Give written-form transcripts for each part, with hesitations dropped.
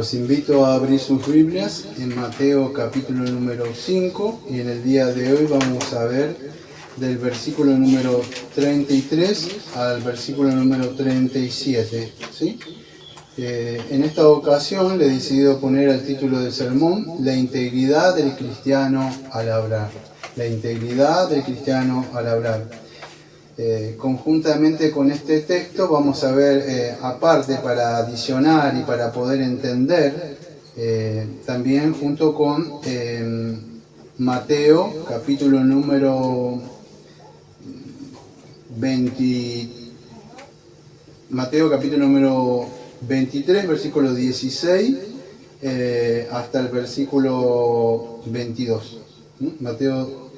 Los invito a abrir sus Biblias en Mateo capítulo número 5 y en el día de hoy vamos a ver del versículo número 33 al versículo número 37. ¿Sí? En esta ocasión le he decidido poner al título del sermón La integridad del cristiano al hablar. La integridad del cristiano al hablar. Conjuntamente con este texto vamos a ver, aparte para adicionar y para poder entender, también junto con Mateo capítulo número 23, versículo 16 hasta el versículo 22. Mateo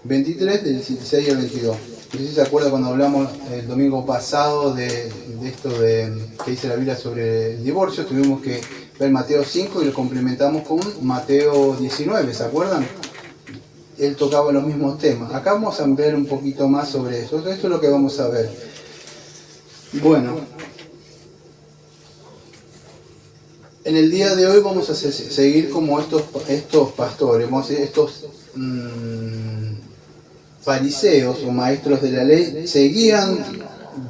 23, del 16 al 22. No sé si se acuerda cuando hablamos el domingo pasado de esto que dice la Biblia sobre el divorcio. Tuvimos que ver Mateo 5 y lo complementamos con Mateo 19, ¿se acuerdan? Él tocaba los mismos temas. Acá vamos a ver un poquito más sobre eso. Esto es lo que vamos a ver. Bueno, en el día de hoy vamos a seguir como estos pastores, estos fariseos o maestros de la ley seguían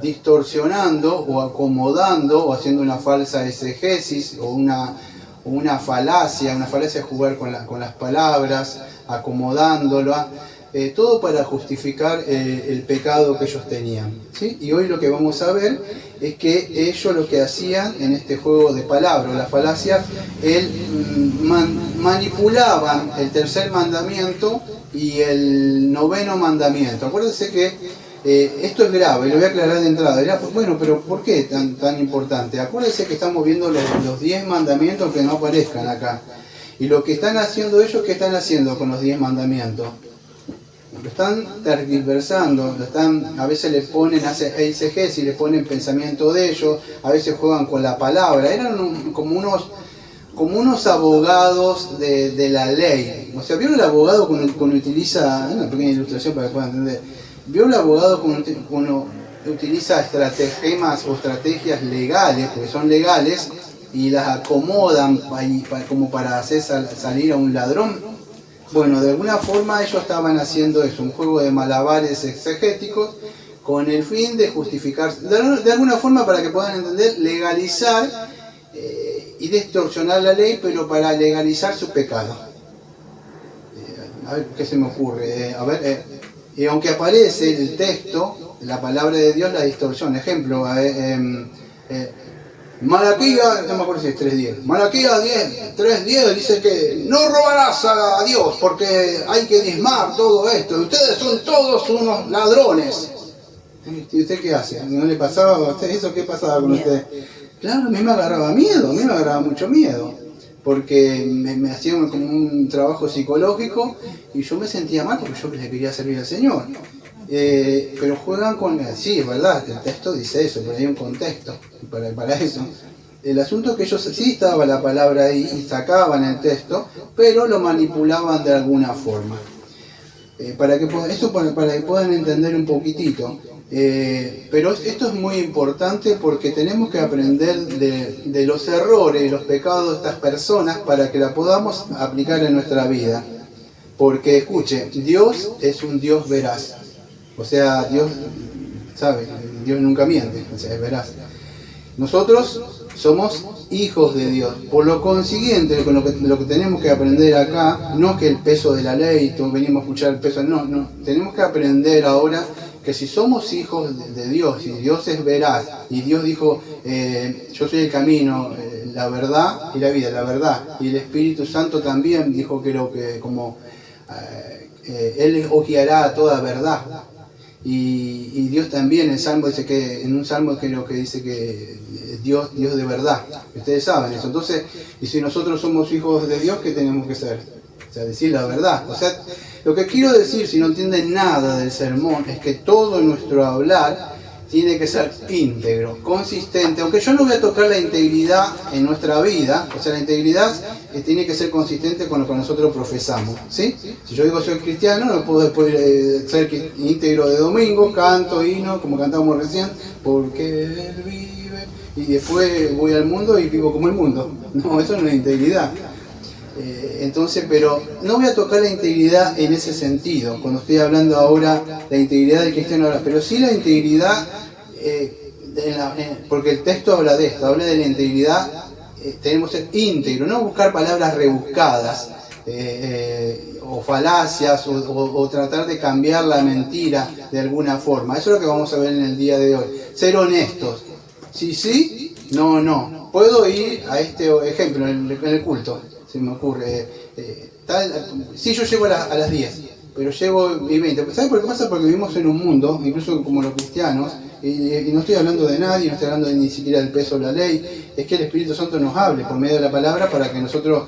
distorsionando o acomodando o haciendo una falsa exegesis o una falacia jugar con las palabras, acomodándola, todo para justificar el pecado que ellos tenían, ¿sí? Y hoy lo que vamos a ver es que ellos lo que hacían en este juego de palabras, las falacias, manipulaban el tercer mandamiento y el noveno mandamiento. Acuérdense que esto es grave, lo voy a aclarar de entrada. Dirá, bueno, pero ¿por qué tan importante? Acuérdense que estamos viendo los 10 mandamientos que no aparezcan acá. Y lo que están haciendo ellos, ¿qué están haciendo con los 10 mandamientos? Lo están tergiversando, a veces le ponen, hacen exegesis, le ponen pensamiento de ellos, a veces juegan con la palabra. Eran como unos abogados de la ley. O sea, ¿vieron el abogado cuando utiliza, una pequeña ilustración para que puedan entender, ¿vieron el abogado cuando utiliza estratagemas o estrategias legales, porque son legales, y las acomodan como para hacer salir a un ladrón? Bueno, de alguna forma ellos estaban haciendo eso, un juego de malabares exegéticos, con el fin de justificar, de alguna forma para que puedan entender, legalizar y distorsionar la ley, pero para legalizar su pecado. A ver, ¿qué se me ocurre? Aunque aparece el texto, la palabra de Dios la distorsión. Ejemplo, Malaquías, no me acuerdo si es 3.10. Malaquías 3.10 dice que no robarás a Dios porque hay que diezmar todo esto. Ustedes son todos unos ladrones. ¿Y usted qué hace? ¿No le pasaba a usted eso? ¿Qué pasaba con usted? Claro, a mí me agarraba miedo, mucho miedo, porque me hacían como un trabajo psicológico y yo me sentía mal porque yo le quería servir al Señor. Pero juegan con... Sí, es verdad, el texto dice eso, pero hay un contexto para eso. El asunto es que ellos sí estaba la palabra ahí y sacaban el texto, pero lo manipulaban de alguna forma. Para que puedan entender un poquitito. Pero esto es muy importante porque tenemos que aprender de los errores y los pecados de estas personas para que la podamos aplicar en nuestra vida. Porque, escuche, Dios es un Dios veraz. O sea, Dios, ¿sabe? Dios nunca miente, o sea, es veraz. Nosotros somos hijos de Dios. Por lo consiguiente, lo que tenemos que aprender acá, no es que el peso de la ley, venimos a escuchar el peso, no. Tenemos que aprender ahora que si somos hijos de Dios, y Dios es veraz, y Dios dijo, yo soy el camino, la verdad y la vida, la verdad. Y el Espíritu Santo también dijo que Él os guiará a toda verdad. Y Dios también en un salmo creo que dice que Dios de verdad. Ustedes saben eso. Entonces, y si nosotros somos hijos de Dios, ¿qué tenemos que ser? O sea, decir la verdad. O sea, lo que quiero decir, si no entienden nada del sermón, es que todo nuestro hablar tiene que ser íntegro, consistente. Aunque yo no voy a tocar la integridad en nuestra vida, o sea, la integridad tiene que ser consistente con lo que nosotros profesamos, ¿sí? Si yo digo soy cristiano, no puedo después ser íntegro de domingo, canto, himno, como cantamos recién, porque Él vive y después voy al mundo y vivo como el mundo. No, eso no es integridad. Entonces, pero no voy a tocar la integridad en ese sentido, cuando estoy hablando ahora la integridad del cristiano ahora, pero sí la integridad, porque el texto habla de esto, habla de la integridad, tenemos que ser íntegro, no buscar palabras rebuscadas, o falacias, o tratar de cambiar la mentira de alguna forma. Eso es lo que vamos a ver en el día de hoy. Ser honestos. Sí, sí, no, no. Puedo ir a este ejemplo en el culto. Se me ocurre, sí, yo llego a las 10, pero llego y 20. ¿Sabes por qué pasa? Porque vivimos en un mundo, incluso como los cristianos, y no estoy hablando de nadie, no estoy hablando ni siquiera del peso de la ley, es que el Espíritu Santo nos hable por medio de la palabra para que nosotros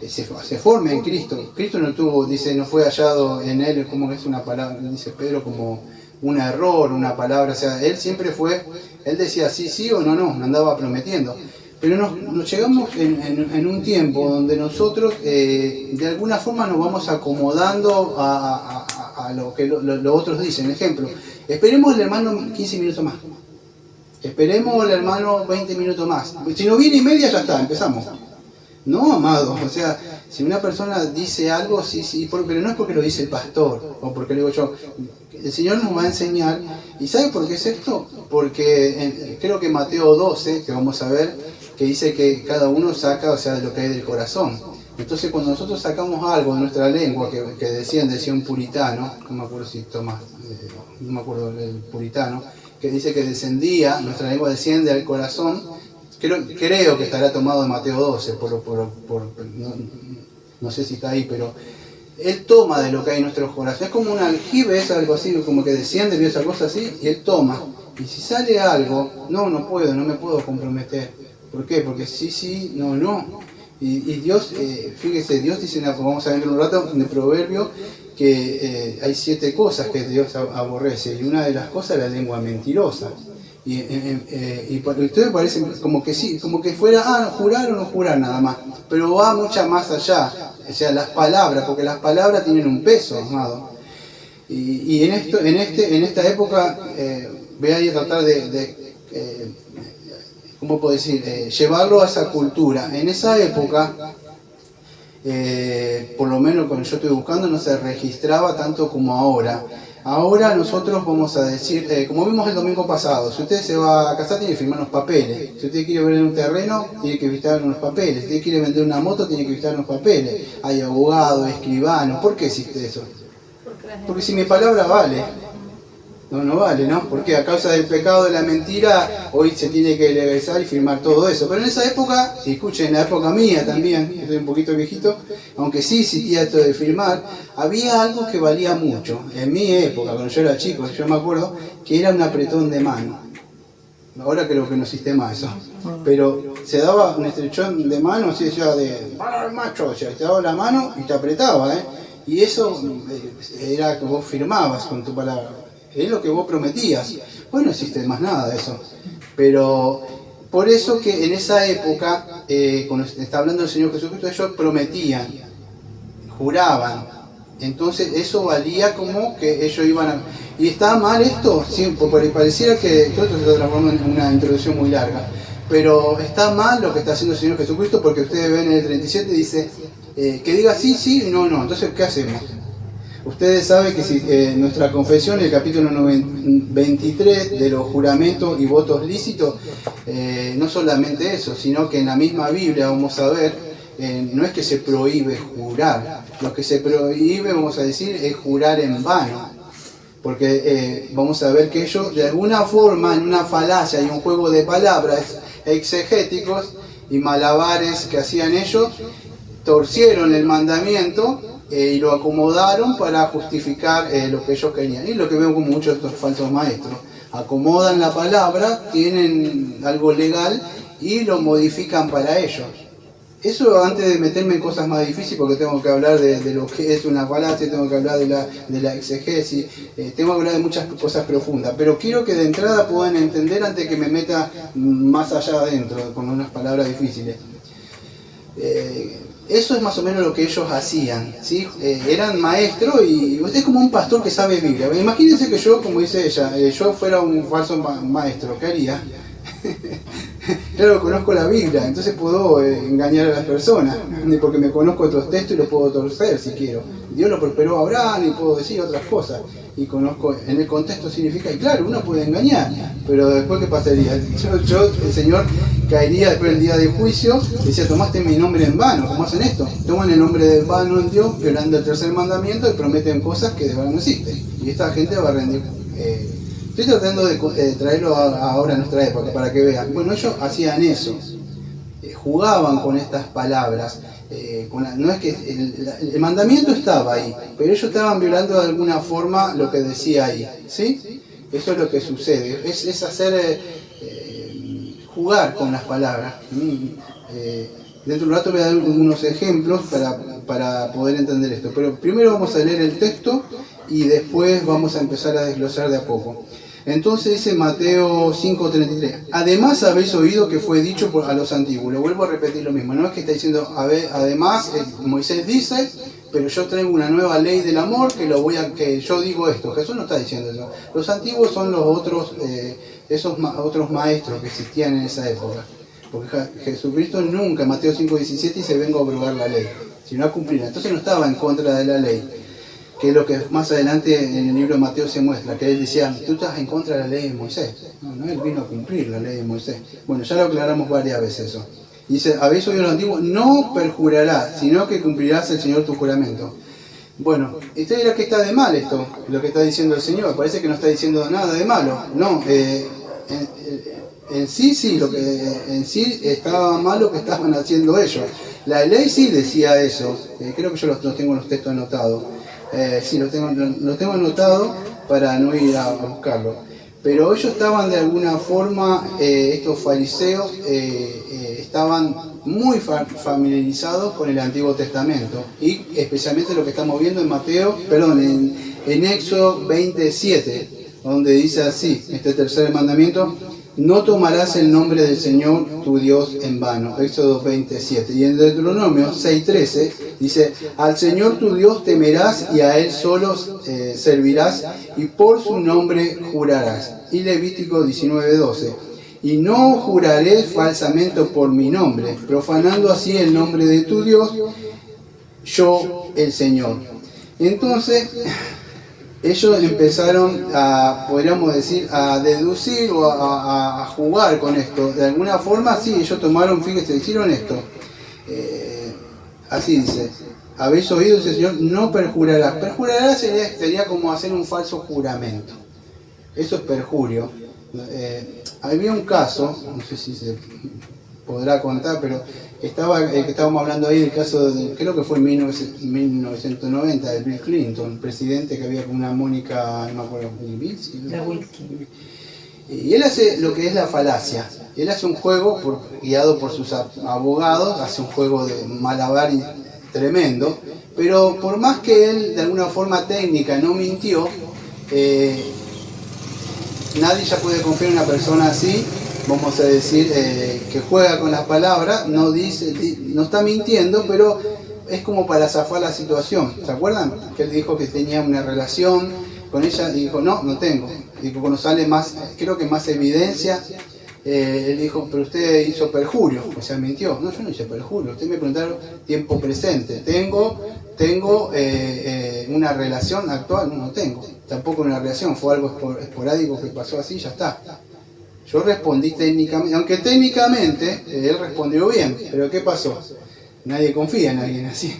se forme en Cristo. Cristo no tuvo, dice, no fue hallado en él, como que es una palabra, dice Pedro, como un error, una palabra, o sea, él siempre fue, él decía sí, sí o no, no, andaba prometiendo. Pero nos llegamos en un tiempo donde nosotros de alguna forma nos vamos acomodando a lo que los otros dicen. Ejemplo, esperemos al hermano 15 minutos más. Esperemos al hermano 20 minutos más. Si no viene y media ya está, empezamos. No, amado, o sea, si una persona dice algo, sí, sí, pero no es porque lo dice el pastor o porque lo digo yo. El Señor nos va a enseñar. ¿Y sabe por qué es esto? Porque creo que Mateo 12, que vamos a ver, que dice que cada uno saca, o sea, de lo que hay del corazón. Entonces, cuando nosotros sacamos algo de nuestra lengua, que decía un puritano, no me acuerdo si Tomás, no me acuerdo del puritano, que dice que descendía, nuestra lengua desciende al corazón, creo que estará tomado de Mateo 12, no sé si está ahí, pero él toma de lo que hay en nuestros corazones. Es como un aljibe, es algo así, como que desciende, vio esa cosa así, y él toma. Y si sale algo, no me puedo comprometer. ¿Por qué? Porque sí, sí, no, no. Y Dios, fíjese, Dios dice, vamos a ver en un rato, en el proverbio, que hay 7 cosas que Dios aborrece, y una de las cosas es la lengua mentirosa. Y para ustedes parece como que sí, como que fuera, jurar o no jurar nada más, pero va mucho más allá, o sea, las palabras, porque las palabras tienen un peso, amado. Y en esta época, voy a ir a tratar ¿cómo puedo decir? Llevarlo a esa cultura. En esa época, por lo menos cuando yo estoy buscando, no se registraba tanto como ahora. Ahora nosotros vamos a decir, como vimos el domingo pasado, si usted se va a casar tiene que firmar unos papeles. Si usted quiere vender un terreno, tiene que visitar unos papeles. Si usted quiere vender una moto, tiene que visitar unos papeles. Hay abogados, escribanos. ¿Por qué existe eso? Porque si mi palabra vale. No vale, ¿no? Porque a causa del pecado de la mentira, hoy se tiene que legalizar y firmar todo eso. Pero en esa época, y escuchen, en la época mía también, estoy un poquito viejito, aunque sí existía esto de firmar, había algo que valía mucho. En mi época, cuando yo era chico, yo me acuerdo que era un apretón de mano. Ahora creo que no existe más eso. Pero se daba un estrechón de mano, así decía de macho, o sea, te daba la mano y te apretaba, ¿eh? Y eso era que vos firmabas con tu palabra. Es lo que vos prometías. Hoy no existe más nada de eso. Pero por eso que en esa época, cuando está hablando el Señor Jesucristo, ellos prometían, juraban. Entonces eso valía como que ellos iban a... ¿Y está mal esto? Sí, porque pareciera que todo esto se está transformando en una introducción muy larga. Pero está mal lo que está haciendo el Señor Jesucristo, porque ustedes ven en el 37, dice que diga sí, sí, no, no. Entonces, ¿qué hacemos? Ustedes saben que si, nuestra confesión, el capítulo 23 de los juramentos y votos lícitos, no solamente eso, sino que en la misma Biblia vamos a ver, no es que se prohíbe jurar, lo que se prohíbe, vamos a decir, es jurar en vano. Porque vamos a ver que ellos, de alguna forma, en una falacia y un juego de palabras exegéticos y malabares que hacían ellos, torcieron el mandamiento y lo acomodaron para justificar lo que ellos querían. Y lo que veo con muchos de estos falsos maestros. Acomodan la palabra, tienen algo legal y lo modifican para ellos. Eso antes de meterme en cosas más difíciles, porque tengo que hablar de lo que es una falacia, tengo que hablar de la exegesis, tengo que hablar de muchas cosas profundas. Pero quiero que de entrada puedan entender antes de que me meta más allá adentro, con unas palabras difíciles. Eso es más o menos lo que ellos hacían, ¿sí? Eran maestros y usted es como un pastor que sabe Biblia. Imagínense que yo, como dice ella, yo fuera un falso maestro, ¿qué haría? Claro, conozco la Biblia, entonces puedo engañar a las personas, porque me conozco otros textos y los puedo torcer si quiero. Dios lo prosperó a Abraham y puedo decir otras cosas. Y conozco, en el contexto significa, y claro, uno puede engañar, pero después ¿qué pasaría? El Señor caería después del día del juicio, decía, tomaste mi nombre en vano. ¿Cómo hacen esto? Toman el nombre de vano en Dios, violando el tercer mandamiento y prometen cosas que de verdad no existen. Y esta gente va a rendir. Estoy tratando de traerlo ahora a nuestra época para que vean. Bueno, ellos hacían eso, jugaban con estas palabras. No es que el mandamiento estaba ahí, pero ellos estaban violando de alguna forma lo que decía ahí, ¿sí? Eso es lo que sucede, es hacer jugar con las palabras. Dentro de un rato voy a dar unos ejemplos para poder entender esto, pero primero vamos a leer el texto y después vamos a empezar a desglosar de a poco. Entonces dice Mateo 5:33, además habéis oído que fue dicho a los antiguos. Lo vuelvo a repetir lo mismo, no es que está diciendo, además Moisés dice, pero yo traigo una nueva ley del amor que yo digo esto. Jesús no está diciendo eso. Los antiguos son los otros, esos otros maestros que existían en esa época. Porque Jesucristo nunca, en Mateo 5:17, dice vengo a abrogar la ley, sino a cumplirla. Entonces no estaba en contra de la ley, que es lo que más adelante en el libro de Mateo se muestra, que él decía, tú estás en contra de la ley de Moisés. No, él vino a cumplir la ley de Moisés. Bueno, ya lo aclaramos varias veces eso. Dice, habéis oído lo antiguo, no perjurarás, sino que cumplirás el Señor tu juramento. Bueno, usted dirá que está de mal esto, lo que está diciendo el Señor. Parece que no está diciendo nada de malo. No, en sí estaba mal lo que estaban haciendo ellos. La ley sí decía eso. Creo que yo los tengo en los textos anotados. Sí, lo tengo anotado para no ir a buscarlo. Pero ellos estaban de alguna forma, estos fariseos, estaban muy familiarizados con el Antiguo Testamento. Y especialmente lo que estamos viendo en Éxodo 27, donde dice así, este tercer mandamiento, no tomarás el nombre del Señor tu Dios en vano. Éxodo 27. Y en Deuteronomio 6:13 dice, al Señor tu Dios temerás y a Él solo servirás y por su nombre jurarás. Y Levítico 19:12. Y no juraré falsamente por mi nombre, profanando así el nombre de tu Dios, yo el Señor. Entonces, ellos empezaron podríamos decir, a deducir o a jugar con esto. De alguna forma, sí, ellos tomaron, fíjense, hicieron esto. Así dice, habéis oído, dice el Señor, no perjurarás. Perjurarás sería como hacer un falso juramento. Eso es perjurio. Había un caso, no sé si se podrá contar, pero el que estábamos hablando ahí, el caso creo que fue en 1990, de Bill Clinton, el presidente que había con una Mónica, no me acuerdo, y él hace lo que es la falacia. Él hace un juego, guiado por sus abogados, hace un juego de malabar tremendo, pero por más que él de alguna forma técnica no mintió, nadie ya puede confiar en una persona así, vamos a decir, que juega con las palabras, no está mintiendo, pero es como para zafar la situación. ¿Se acuerdan? Que él dijo que tenía una relación con ella y dijo, no tengo. Y cuando sale más, creo que más evidencia, él dijo, pero usted hizo perjurio, o sea, mintió. No, yo no hice perjurio, usted me preguntaron tiempo presente. ¿Tengo una relación actual? No tengo. Tampoco una relación, fue algo esporádico que pasó así, ya está. Yo respondí técnicamente, aunque técnicamente él respondió bien, pero ¿qué pasó? Nadie confía en alguien así,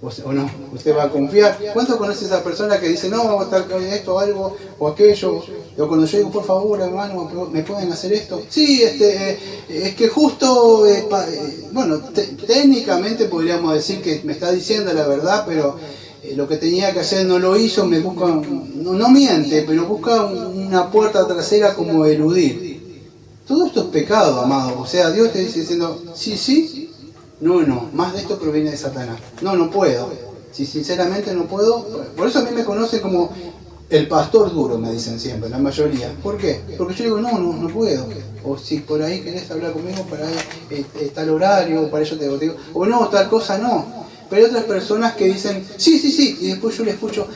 o no, usted va a confiar. ¿Cuánto conoce a esa persona que dice, no, vamos a estar esto, algo, o aquello? O cuando yo digo, por favor, hermano, ¿me pueden hacer esto? Sí, es que justo, bueno, técnicamente podríamos decir que me está diciendo la verdad, pero lo que tenía que hacer no lo hizo, me busca, no miente, pero busca una puerta trasera como eludir. Todo esto es pecado, amado. O sea, Dios te dice diciendo, sí, no, más de esto proviene de Satanás. No puedo. Si sinceramente no puedo, por eso a mí me conocen como el pastor duro, me dicen siempre, la mayoría. ¿Por qué? Porque yo digo, no puedo. O si por ahí querés hablar conmigo, para ahí tal horario, para ello te digo, o no, tal cosa no. Pero hay otras personas que dicen, sí, y después yo le escucho,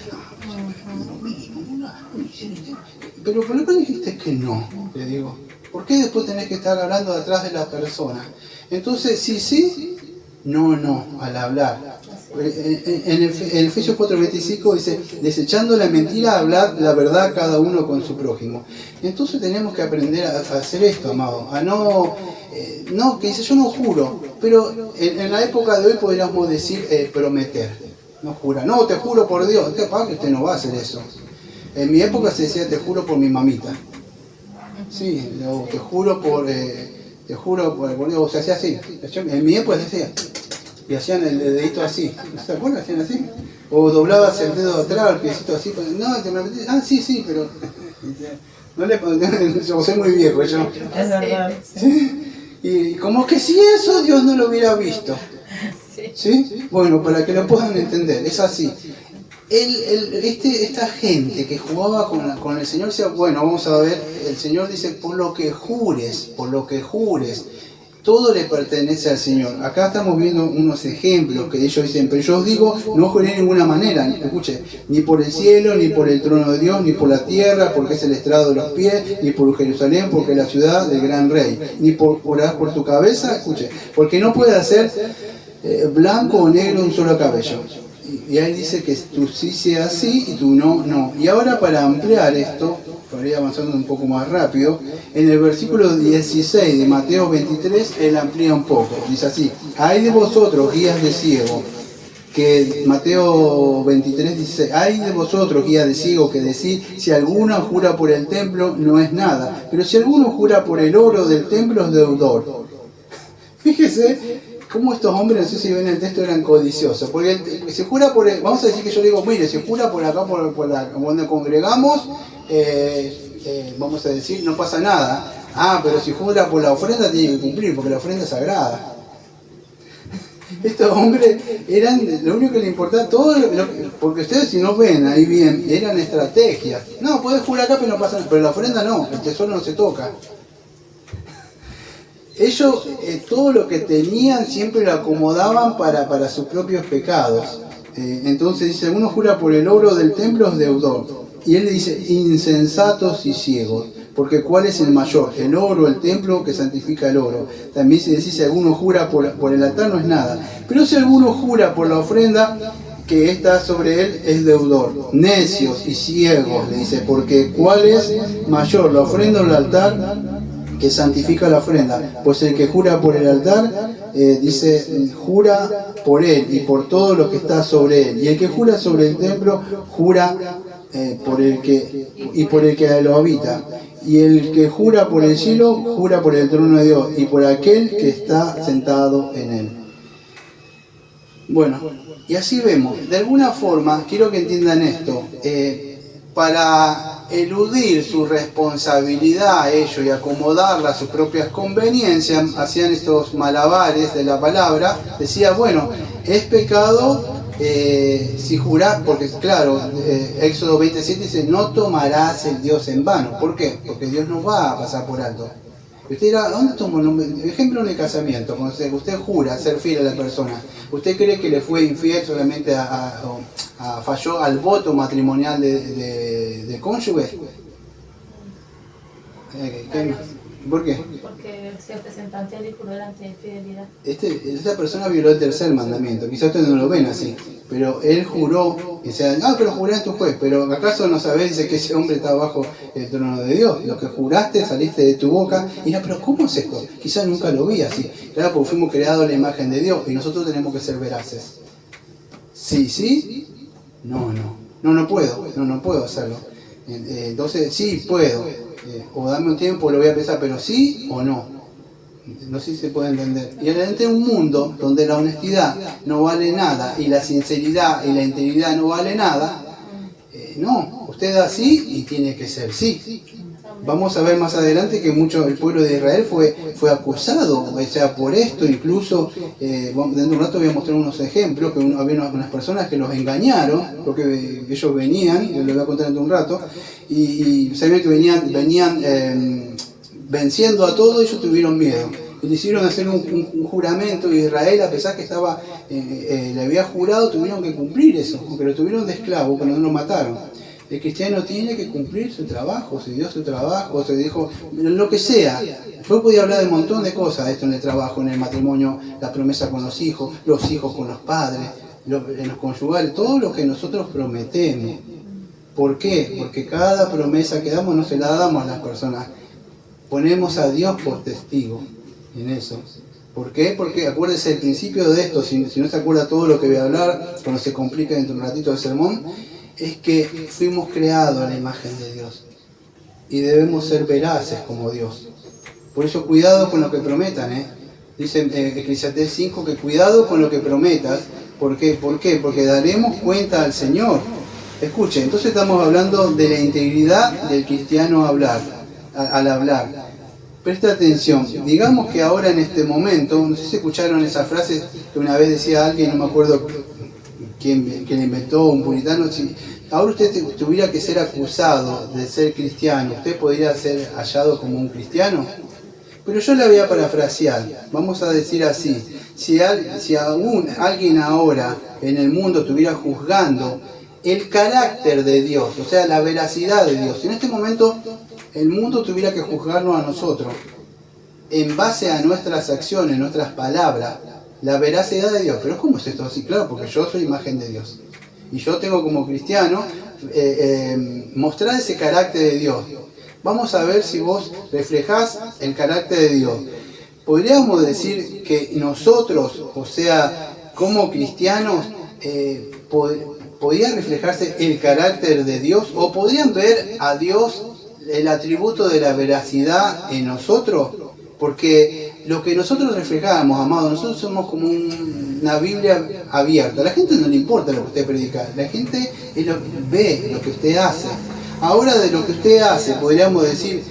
pero ¿por qué dijiste que no? Le digo. ¿Por qué después tenés que estar hablando detrás de la persona? Entonces, sí, no, al hablar. En Efesios 4:25 dice, desechando la mentira, hablar la verdad cada uno con su prójimo. Entonces tenemos que aprender a hacer esto, amado, a no, que dice, yo no juro, pero en la época de hoy podríamos decir prometer, no jura, no, te juro por Dios, capaz que usted no va a hacer eso. En mi época se decía, te juro por mi mamita. Sí, te juro por Dios, o sea, hacía así. En mi época se decía, y hacían el dedito así, ¿no se acuerdan? Hacían así. O doblabas el dedo atrás, el piecito así, no, te me metí, sí, pero no le yo soy muy viejo, yo. Es verdad. ¿Sí? Y como que si eso Dios no lo hubiera visto. ¿Sí? Bueno, para que lo puedan entender, es así. Esta gente que jugaba con el Señor decía, bueno, vamos a ver, el Señor dice, por lo que jures, todo le pertenece al Señor. Acá estamos viendo unos ejemplos que ellos dicen, pero yo os digo, no juré de ninguna manera, escuche, ni por el cielo, ni por el trono de Dios, ni por la tierra, porque es el estrado de los pies, ni por Jerusalén, porque es la ciudad del gran rey, ni por tu cabeza, escuche, porque no puede hacer blanco o negro un solo cabello. Y ahí dice que tú sí sea así y tú no. Y ahora para ampliar esto, para ir avanzando un poco más rápido, en el versículo 16 de Mateo 23, él amplía un poco. Dice así, hay de vosotros guías de ciego, que Mateo 23 dice, hay de vosotros guías de ciego que decís, si alguno jura por el templo no es nada, pero si alguno jura por el oro del templo es deudor. Fíjese cómo estos hombres, no sé si ven el texto, eran codiciosos, porque se jura por el, vamos a decir que yo le digo, mire, se jura por acá, por donde congregamos, vamos a decir, no pasa nada. Pero si jura por la ofrenda tiene que cumplir, porque la ofrenda es sagrada. Estos hombres eran, lo único que les importaba, porque ustedes si no ven ahí bien, eran estrategias. No, podés jurar acá pero no pasa nada, pero la ofrenda no, el tesoro no se toca. Ellos todo lo que tenían siempre lo acomodaban para sus propios pecados. Entonces dice, uno jura por el oro del templo es deudor. Y él le dice, insensatos y ciegos, porque ¿cuál es el mayor? El oro, el templo que santifica el oro. También se dice, si alguno jura por el altar no es nada. Pero si alguno jura por la ofrenda que está sobre él es deudor. Necios y ciegos, le dice, porque ¿cuál es mayor? ¿La ofrenda o el altar que santifica la ofrenda? Pues el que jura por el altar, dice, jura por él y por todo lo que está sobre él. Y el que jura sobre el templo, jura por el que lo habita. Y el que jura por el cielo, jura por el trono de Dios y por aquel que está sentado en él. Bueno, y así vemos. De alguna forma, quiero que entiendan esto, para eludir su responsabilidad a ellos y acomodarla a sus propias conveniencias, hacían estos malabares de la palabra, decía, bueno, es pecado si jurás, porque claro, Éxodo 27 dice, no tomarás el Dios en vano. ¿Por qué? Porque Dios no va a pasar por alto. Y usted dirá, ¿dónde tomo el nombre? Ejemplo en el casamiento, cuando usted jura ser fiel a la persona, ¿usted cree que le fue infiel solamente falló al voto matrimonial de cónyuge? ¿Por qué? Porque se presentó ante él y juró delante de infidelidad. Esta persona violó el tercer mandamiento. Quizás ustedes no lo ven así, pero él juró, y decían, pero juré en tu juez. Pero ¿acaso no sabés? Dice que ese hombre está bajo el trono de Dios. Lo que juraste saliste de tu boca. Y dirá, pero ¿cómo es esto? Quizás nunca lo vi así. Claro, porque fuimos creados a la imagen de Dios y nosotros tenemos que ser veraces. Sí, no puedo hacerlo. Entonces, sí puedo. O dame un tiempo, lo voy a pensar, pero sí o no. No sé si se puede entender. Y en un mundo donde la honestidad no vale nada y la sinceridad y la integridad no vale nada, no, usted da sí y tiene que ser sí. Vamos a ver más adelante que el pueblo de Israel fue acusado, o sea, por esto, incluso, dentro de un rato voy a mostrar unos ejemplos, que había unas personas que los engañaron, porque ellos venían, yo les voy a contar dentro de un rato, y sabían que venían venciendo a todos, ellos tuvieron miedo. Y le hicieron hacer un juramento, y Israel, a pesar que le había jurado, tuvieron que cumplir eso, aunque lo tuvieron de esclavo, pero no lo mataron. El cristiano tiene que cumplir su trabajo, se dio su trabajo, se dijo lo que sea. Yo podía hablar de un montón de cosas, esto en el trabajo, en el matrimonio, la promesa con los hijos con los padres, en los conyugales, todo lo que nosotros prometemos. ¿Por qué? Porque cada promesa que damos no se la damos a las personas. Ponemos a Dios por testigo en eso. ¿Por qué? Porque acuérdese el principio de esto, si no se acuerda todo lo que voy a hablar, cuando se complica dentro de un ratito el sermón, es que fuimos creados a la imagen de Dios y debemos ser veraces como Dios. Por eso cuidado con lo que prometan, Dice Eclesiastés 5 que cuidado con lo que prometas. ¿Por qué? ¿Por qué? Porque daremos cuenta al Señor. Escuche, entonces estamos hablando de la integridad del cristiano al hablar. Presta atención, digamos que ahora en este momento, no sé si escucharon esa frase que una vez decía alguien, no me acuerdo quién la inventó, un puritano, si ahora usted tuviera que ser acusado de ser cristiano, ¿usted podría ser hallado como un cristiano? Pero yo la voy a parafrasear, vamos a decir así, si aún alguien ahora en el mundo estuviera juzgando el carácter de Dios, o sea, la veracidad de Dios, si en este momento el mundo tuviera que juzgarnos a nosotros en base a nuestras acciones, nuestras palabras, la veracidad de Dios. ¿Pero cómo es esto así? Claro, porque yo soy imagen de Dios. Y yo tengo como cristiano mostrar ese carácter de Dios. Vamos a ver si vos reflejás el carácter de Dios. Podríamos decir que nosotros, o sea, como cristianos, podría reflejarse el carácter de Dios, o podrían ver a Dios el atributo de la veracidad en nosotros, porque lo que nosotros reflejamos, amados, nosotros somos como una Biblia abierta. A la gente no le importa lo que usted predica, la gente ve lo que usted hace. Ahora de lo que usted hace, podríamos decir,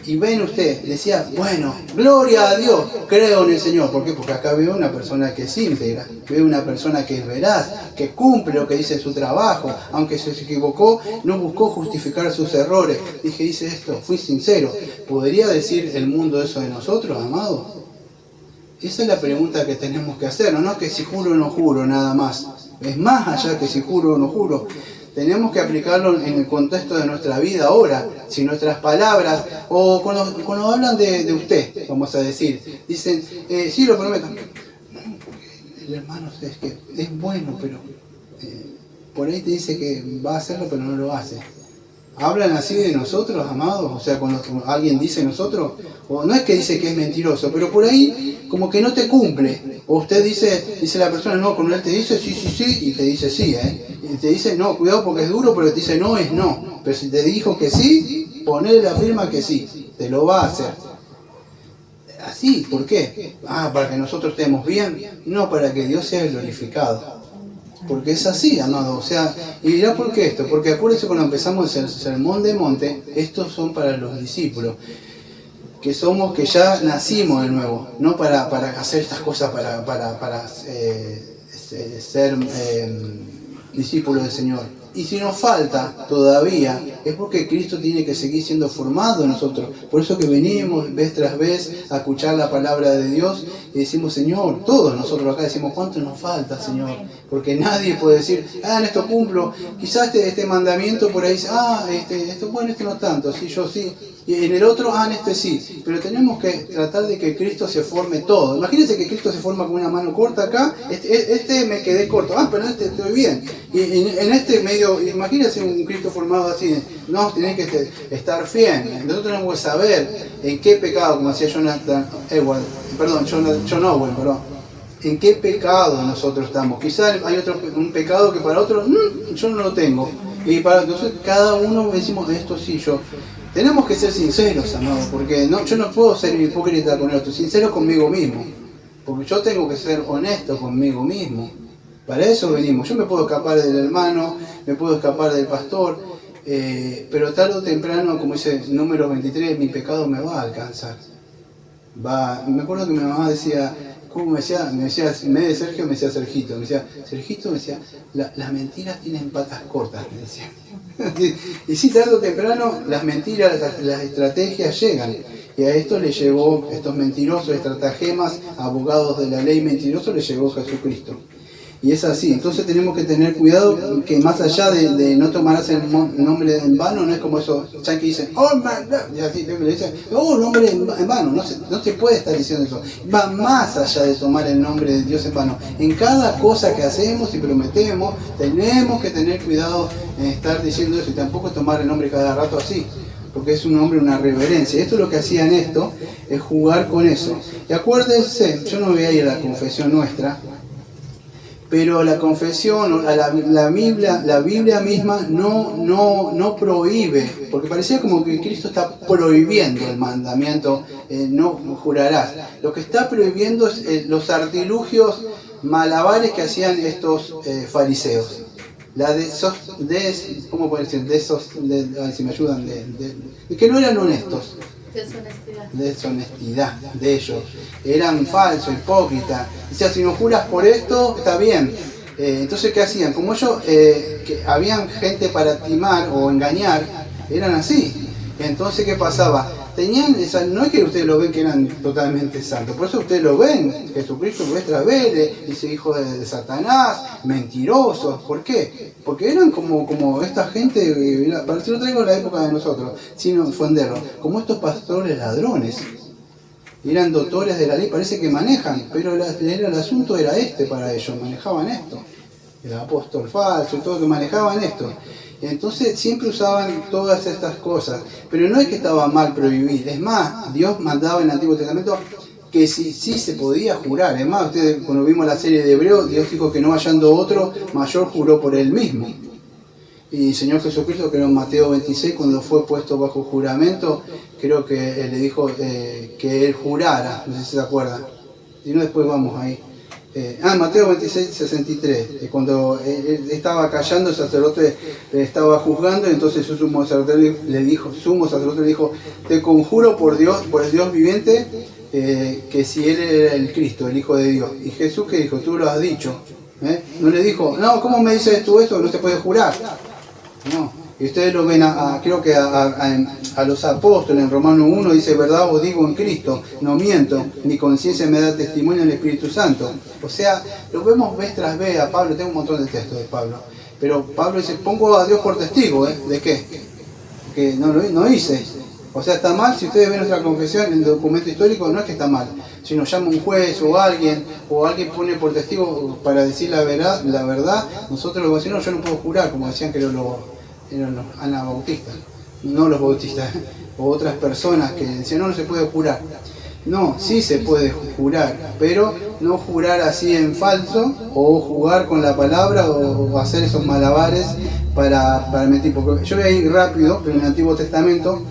y ven usted, decía, bueno, gloria a Dios, creo en el Señor. ¿Por qué? Porque acá veo una persona que es íntegra, veo una persona que es veraz, que cumple lo que dice en su trabajo, aunque se equivocó, no buscó justificar sus errores. Hice esto, fui sincero. ¿Podría decir el mundo eso de nosotros, amados? Esa es la pregunta que tenemos que hacer, no que si juro o no juro, nada más. Es más allá que si juro o no juro. Tenemos que aplicarlo en el contexto de nuestra vida ahora. Si nuestras palabras, o cuando hablan de usted, vamos a decir, dicen, sí, lo prometo. El hermano es que es bueno, pero por ahí te dice que va a hacerlo, pero no lo hace. ¿Hablan así de nosotros, amados? O sea, cuando alguien dice nosotros, o no es que dice que es mentiroso, pero por ahí como que no te cumple. O usted dice la persona, no, cuando él te dice sí, sí, sí, y te dice sí, y te dice no, cuidado porque es duro, pero te dice no, es no. Pero si te dijo que sí, ponele la firma que sí, te lo va a hacer. Así, ¿por qué? Para que nosotros estemos bien, no para que Dios sea glorificado. Porque es así, amado. O sea, y dirá por qué esto. Porque acuérdense cuando empezamos el sermón de monte, estos son para los discípulos. Que ya nacimos de nuevo. No para hacer estas cosas, para ser discípulos del Señor. Y si nos falta todavía, es porque Cristo tiene que seguir siendo formado en nosotros. Por eso que venimos vez tras vez a escuchar la palabra de Dios y decimos, Señor, todos nosotros acá decimos, ¿cuánto nos falta, Señor? Porque nadie puede decir, en esto cumplo. Quizás este mandamiento por ahí dice, bueno, este no tanto, sí, yo sí. Y en el otro, en este sí. Pero tenemos que tratar de que Cristo se forme todo. Imagínense que Cristo se forma con una mano corta acá, este me quedé corto, pero en este estoy bien. Y en este medio, imagínense un Cristo formado así, no, tenés que estar bien. Nosotros tenemos que saber en qué pecado, como decía John Owen, en qué pecado nosotros estamos. Quizás hay un pecado que para otros, yo no lo tengo. Y para entonces cada uno decimos, esto sí, yo. Tenemos que ser sinceros, amados, porque yo no puedo ser hipócrita con el otro, sincero conmigo mismo. Porque yo tengo que ser honesto conmigo mismo. Para eso venimos. Yo me puedo escapar del hermano, me puedo escapar del pastor, pero tarde o temprano, como dice número 23, mi pecado me va a alcanzar. Me acuerdo que mi mamá decía, ¿cómo me decía? Me decía, en vez de Sergio, me decía Sergito. Me decía, Sergito, me decía, las mentiras tienen patas cortas, me decía. Y sí, tarde o temprano, las mentiras, las estrategias llegan. Y a esto le llegó, estos mentirosos, estratagemas, abogados de la ley mentirosos, le llegó Jesucristo. Y es así, entonces tenemos que tener cuidado que más allá de no tomarás el nombre en vano, no es como esos yanquis que dicen, oh my God, y así le dicen, oh, nombre en vano, no se puede estar diciendo eso. Va más allá de tomar el nombre de Dios en vano. En cada cosa que hacemos y prometemos, tenemos que tener cuidado en estar diciendo eso y tampoco tomar el nombre cada rato así. Porque es un nombre, una reverencia. Esto es lo que hacían esto, es jugar con eso. Y acuérdense, yo no voy a ir a la confesión nuestra, pero la confesión, la Biblia misma no prohíbe, porque parecía como que Cristo está prohibiendo el mandamiento, no jurarás. Lo que está prohibiendo es los artilugios malabares que hacían estos fariseos. ¿Cómo puede decir? A ver si me ayudan, de que no eran honestos. Deshonestidad de ellos. Eran falsos, hipócritas. O sea, si no juras por esto, está bien. Entonces, ¿qué hacían? Como ellos, que habían gente para timar o engañar, eran así. Entonces, ¿qué pasaba? No es que ustedes lo ven que eran totalmente santos, por eso ustedes lo ven, Jesucristo vuestra vez, dice hijo de Satanás, mentirosos. ¿Por qué? Porque eran como esta gente, para si lo traigo a la época de nosotros, sin ofenderlo, como estos pastores ladrones. Eran doctores de la ley, parece que manejan, pero el asunto era para ellos, manejaban esto. El apóstol falso, todo que manejaban esto. Entonces siempre usaban todas estas cosas, pero no es que estaba mal prohibir, es más, Dios mandaba en el Antiguo Testamento que sí se podía jurar. Es más, ustedes cuando vimos la serie de Hebreos, Dios dijo que no hallando otro, mayor juró por él mismo. Y el Señor Jesucristo, creo en Mateo 26, cuando fue puesto bajo juramento, creo que le dijo que él jurara, no sé si se acuerdan, si no después vamos ahí. Mateo 26, 63, cuando él estaba callando, el sacerdote le estaba juzgando, entonces su sumo sacerdote le dijo, te conjuro por el Dios viviente, que si él era el Cristo, el Hijo de Dios. Y Jesús, ¿qué dijo? Tú lo has dicho. No le dijo, no, ¿cómo me dices tú esto? No se puede jurar. No. Y ustedes lo ven, creo que a los apóstoles, en Romanos 1 dice, verdad os digo en Cristo, no miento, mi conciencia me da testimonio en el Espíritu Santo. O sea, lo vemos vez tras vez a Pablo, tengo un montón de textos de Pablo, pero Pablo dice, pongo a Dios por testigo, ¿de qué? Que no hice. O sea, está mal, si ustedes ven nuestra confesión en el documento histórico, no es que está mal, sino llama un juez o alguien pone por testigo para decir la verdad, nosotros los vecinos, yo no puedo jurar, como decían que eran los anabautistas, no los bautistas, o otras personas que decían no se puede jurar. No, sí se puede jurar, pero no jurar así en falso, o jugar con la palabra, o hacer esos malabares para mentir. Porque yo voy a ir rápido, pero en el Antiguo Testamento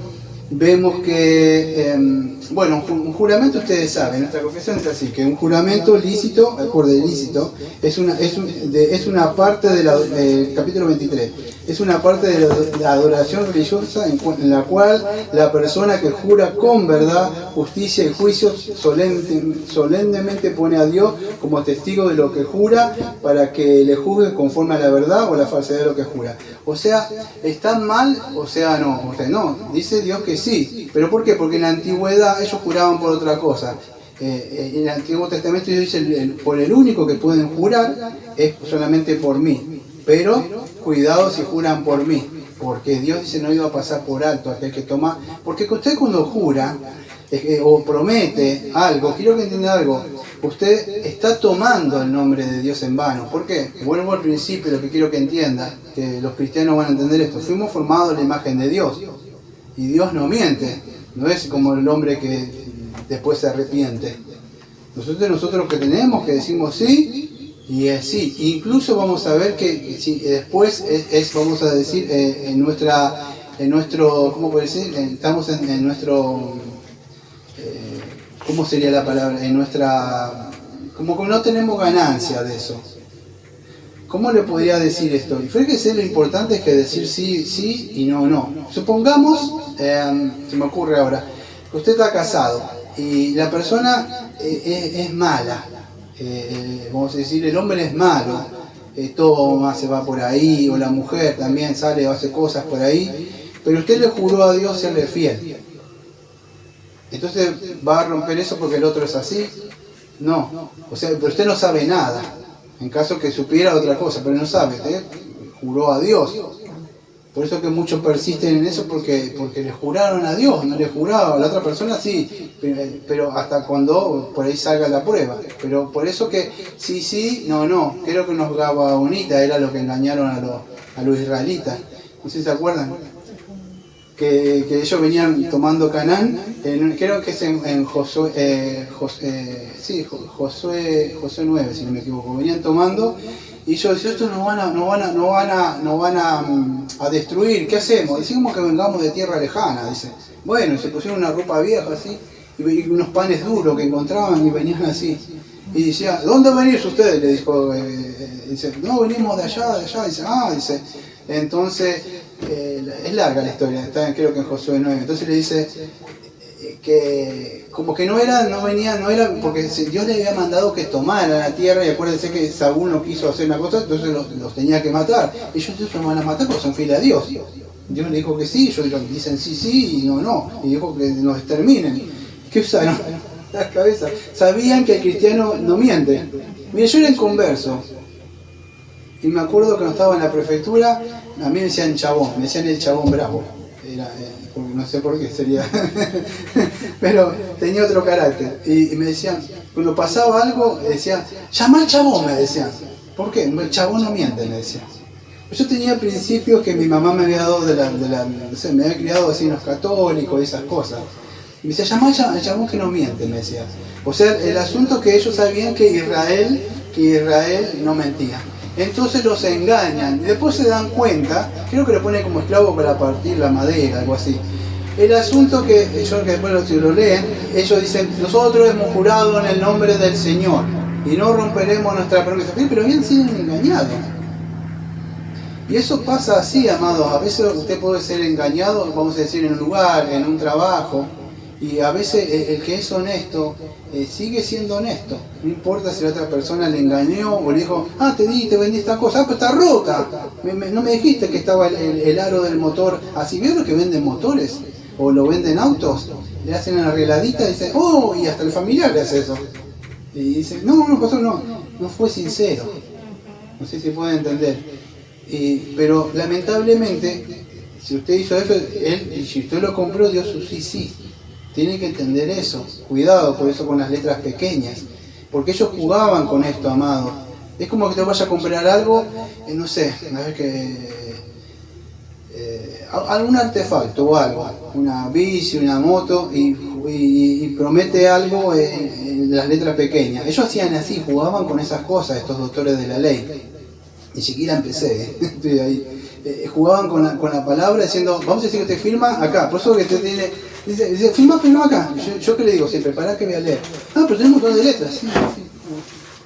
vemos que, un juramento, ustedes saben, nuestra confesión es así, que un juramento lícito, lícito, es una parte del capítulo 23, es una parte de la adoración religiosa en la cual la persona que jura con verdad, justicia y juicio solemnemente pone a Dios como testigo de lo que jura para que le juzgue conforme a la verdad o la falsedad de lo que jura. O sea, ¿está mal? O sea, no, dice Dios que sí. ¿Pero por qué? Porque en la antigüedad ellos juraban por otra cosa. En el Antiguo Testamento Dios dice, por el único que pueden jurar es solamente por mí. Pero cuidado si juran por mí, porque Dios dice no iba a pasar por alto aquel que toma. Porque usted cuando jura o promete algo, quiero que entienda algo, usted está tomando el nombre de Dios en vano. ¿Por qué? Vuelvo al principio, lo que quiero que entienda, que los cristianos van a entender esto. Fuimos formados en la imagen de Dios, y Dios no miente, no es como el hombre que después se arrepiente. Nosotros lo que tenemos que decimos sí, y es sí. Incluso vamos a ver que si después vamos a decir en nuestro, ¿cómo puede decir? Estamos en nuestro, ¿cómo sería la palabra? En nuestra, como que no tenemos ganancia de eso. ¿Cómo le podría decir esto? Y fíjese, lo importante es que decir sí y no. Supongamos, se me ocurre ahora, que usted está casado y la persona es mala. Vamos a decir, el hombre es malo, toma, se va por ahí, o la mujer también sale o hace cosas por ahí, pero usted le juró a Dios serle fiel. Entonces, ¿va a romper eso porque el otro es así? No, o sea, pero usted no sabe nada. En caso que supiera otra cosa, pero no sabe, juró a Dios. Por eso que muchos persisten en eso, porque le juraron a Dios, no le juraba a la otra persona, sí, pero hasta cuando por ahí salga la prueba. Pero por eso que sí, no, creo que unos gabaonitas era lo que engañaron a los israelitas. No sé si se acuerdan. Que ellos venían tomando Canaán, creo que es en Josué 9, si no me equivoco, venían tomando. Y ellos decían, esto nos van a destruir, ¿qué hacemos? Decimos que vengamos de tierra lejana, dice. Bueno, se pusieron una ropa vieja así, y unos panes duros que encontraban y venían así. Y decía, ¿dónde venís ustedes? Le dijo, dice, no, venimos de allá, dice, entonces, es larga la historia, está creo que en Josué 9, entonces le dice que como que no era, porque Dios le había mandado que tomaran la tierra, y acuérdense que Saúl no quiso hacer una cosa, entonces los tenía que matar. Ellos no van a matar porque son fieles a Dios. Dios le dijo que sí, ellos dicen sí y no, y dijo que nos exterminen. ¿Qué usaron? Las cabezas. Sabían que el cristiano no miente. Mire, yo era inconverso, y me acuerdo que cuando estaba en la prefectura, a mí me decían chabón, me decían el chabón bravo. Porque no sé por qué sería, pero tenía otro carácter. Y me decían, cuando pasaba algo, decían, llama al chabón, me decían. ¿Por qué? El chabón no miente, me decían. Yo tenía principios que mi mamá me había dado no sé, me había criado así en los católicos y esas cosas. Y me decía, llama al chabón que no miente, me decía. O sea, el asunto que ellos sabían que Israel no mentía. Entonces los engañan y después se dan cuenta, creo que lo ponen como esclavo para partir la madera, algo así. El asunto que ellos, que después si lo leen, ellos dicen, nosotros hemos jurado en el nombre del Señor y no romperemos nuestra promesa. Pero habían sido engañados. Y eso pasa así, amados. A veces usted puede ser engañado, vamos a decir, en un lugar, en un trabajo. Y a veces el que es honesto sigue siendo honesto. No importa si la otra persona le engañó o le dijo, te vendí esta cosa, pero está rota. No me dijiste que estaba el aro del motor así. ¿Vieron que venden motores? O lo venden autos. Le hacen una arregladita y dicen, y hasta el familiar le hace eso. Y dice, no pasó, no fue sincero. No sé si pueden entender. Pero lamentablemente, si usted hizo eso, y si usted lo compró, dio su sí. Tiene que entender eso. Cuidado por eso con las letras pequeñas. Porque ellos jugaban con esto, amado. Es como que te vaya a comprar algo, no sé, a ver algún artefacto o algo. Una bici, una moto, y promete algo en las letras pequeñas. Ellos hacían así, jugaban con esas cosas, estos doctores de la ley. Ni siquiera empecé, estoy ahí. Jugaban con la palabra diciendo, vamos a decir que usted firma acá. Por eso que usted tiene... Dice, firma acá. Yo que le digo, siempre, para que voy a leer. Pero tenemos un montón de letras. Sí.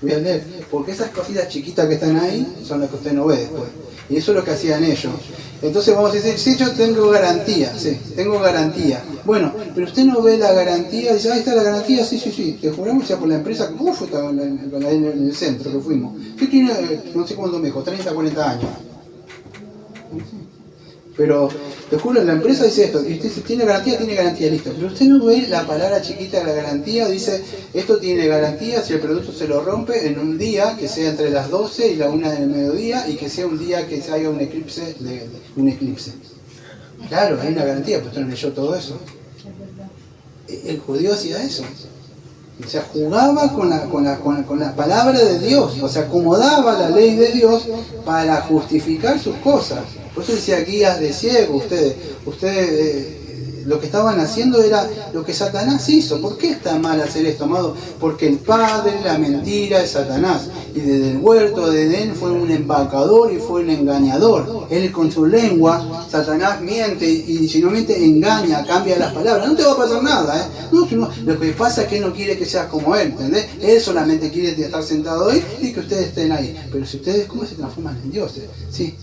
Voy a leer. Porque esas cositas chiquitas que están ahí son las que usted no ve después. Y eso es lo que hacían ellos. Entonces vamos a decir, sí, yo tengo garantía. Sí, tengo garantía. Bueno, pero usted no ve la garantía. Dice, ahí está la garantía. Sí. Te juramos, sea por la empresa. Uf, estaba en el centro que fuimos. Usted tiene, no sé cuánto me dijo, 30, 40 años. Pero te juro, la empresa dice esto, y usted dice, tiene garantía, listo. Pero usted no ve la palabra chiquita de la garantía, dice, esto tiene garantía si el producto se lo rompe en un día, que sea entre las 12 y la 1 del mediodía, y que sea un día que se haga un eclipse. Claro, hay una garantía, pero usted no leyó todo eso. El judío hacía eso. O sea, jugaba con la palabra de Dios, o sea, acomodaba la ley de Dios para justificar sus cosas. Por eso decía guías de ciego, ustedes lo que estaban haciendo era lo que Satanás hizo. ¿Por qué está mal hacer esto, amado? Porque el padre, la mentira es Satanás. Y desde el huerto de Edén fue un embaucador y fue un engañador. Él con su lengua, Satanás miente y si no miente, engaña, cambia las palabras. No te va a pasar nada, lo que pasa es que él no quiere que seas como él, ¿entendés? Él solamente quiere estar sentado ahí y que ustedes estén ahí. Pero si ustedes, ¿cómo se transforman en dioses? Sí.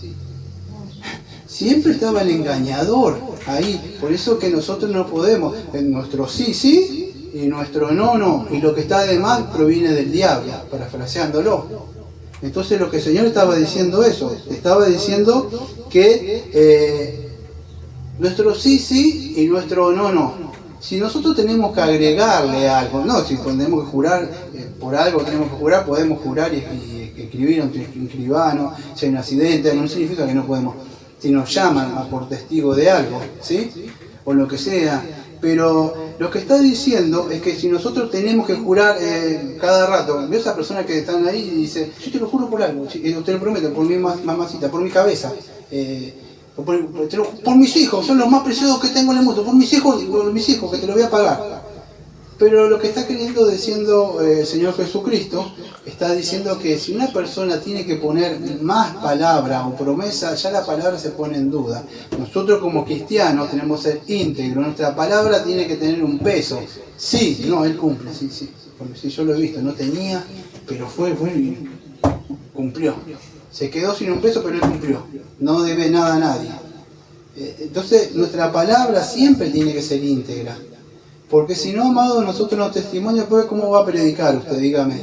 Siempre estaba el engañador ahí, por eso que nosotros no podemos, en nuestro sí y nuestro no, y lo que está de mal proviene del diablo, parafraseándolo. Entonces lo que el Señor estaba diciendo estaba diciendo que nuestro sí y nuestro no. Si nosotros tenemos que agregarle algo, no, si tenemos que jurar por algo, tenemos que jurar, podemos jurar y escribir ante un escribano, si hay un accidente, no significa que no podemos, si nos llaman a por testigo de algo, ¿sí? O lo que sea. Pero lo que está diciendo es que si nosotros tenemos que jurar cada rato, veo a esa persona que están ahí y dice, yo te lo juro por algo, te lo prometo, por mi mamacita, por mi cabeza, por mis hijos, son los más preciados que tengo en el mundo, por mis hijos que te lo voy a pagar. Pero lo que está queriendo diciendo el Señor Jesucristo, está diciendo que si una persona tiene que poner más palabra o promesa, ya la palabra se pone en duda. Nosotros como cristianos tenemos que ser íntegros, nuestra palabra tiene que tener un peso. Sí, no, Él cumple, sí, porque si yo lo he visto, no tenía, pero fue y cumplió. Se quedó sin un peso, pero Él cumplió. No debe nada a nadie. Entonces, nuestra palabra siempre tiene que ser íntegra. Porque si no, amado, nosotros los testimonios, pues, ¿cómo va a predicar usted? Dígame.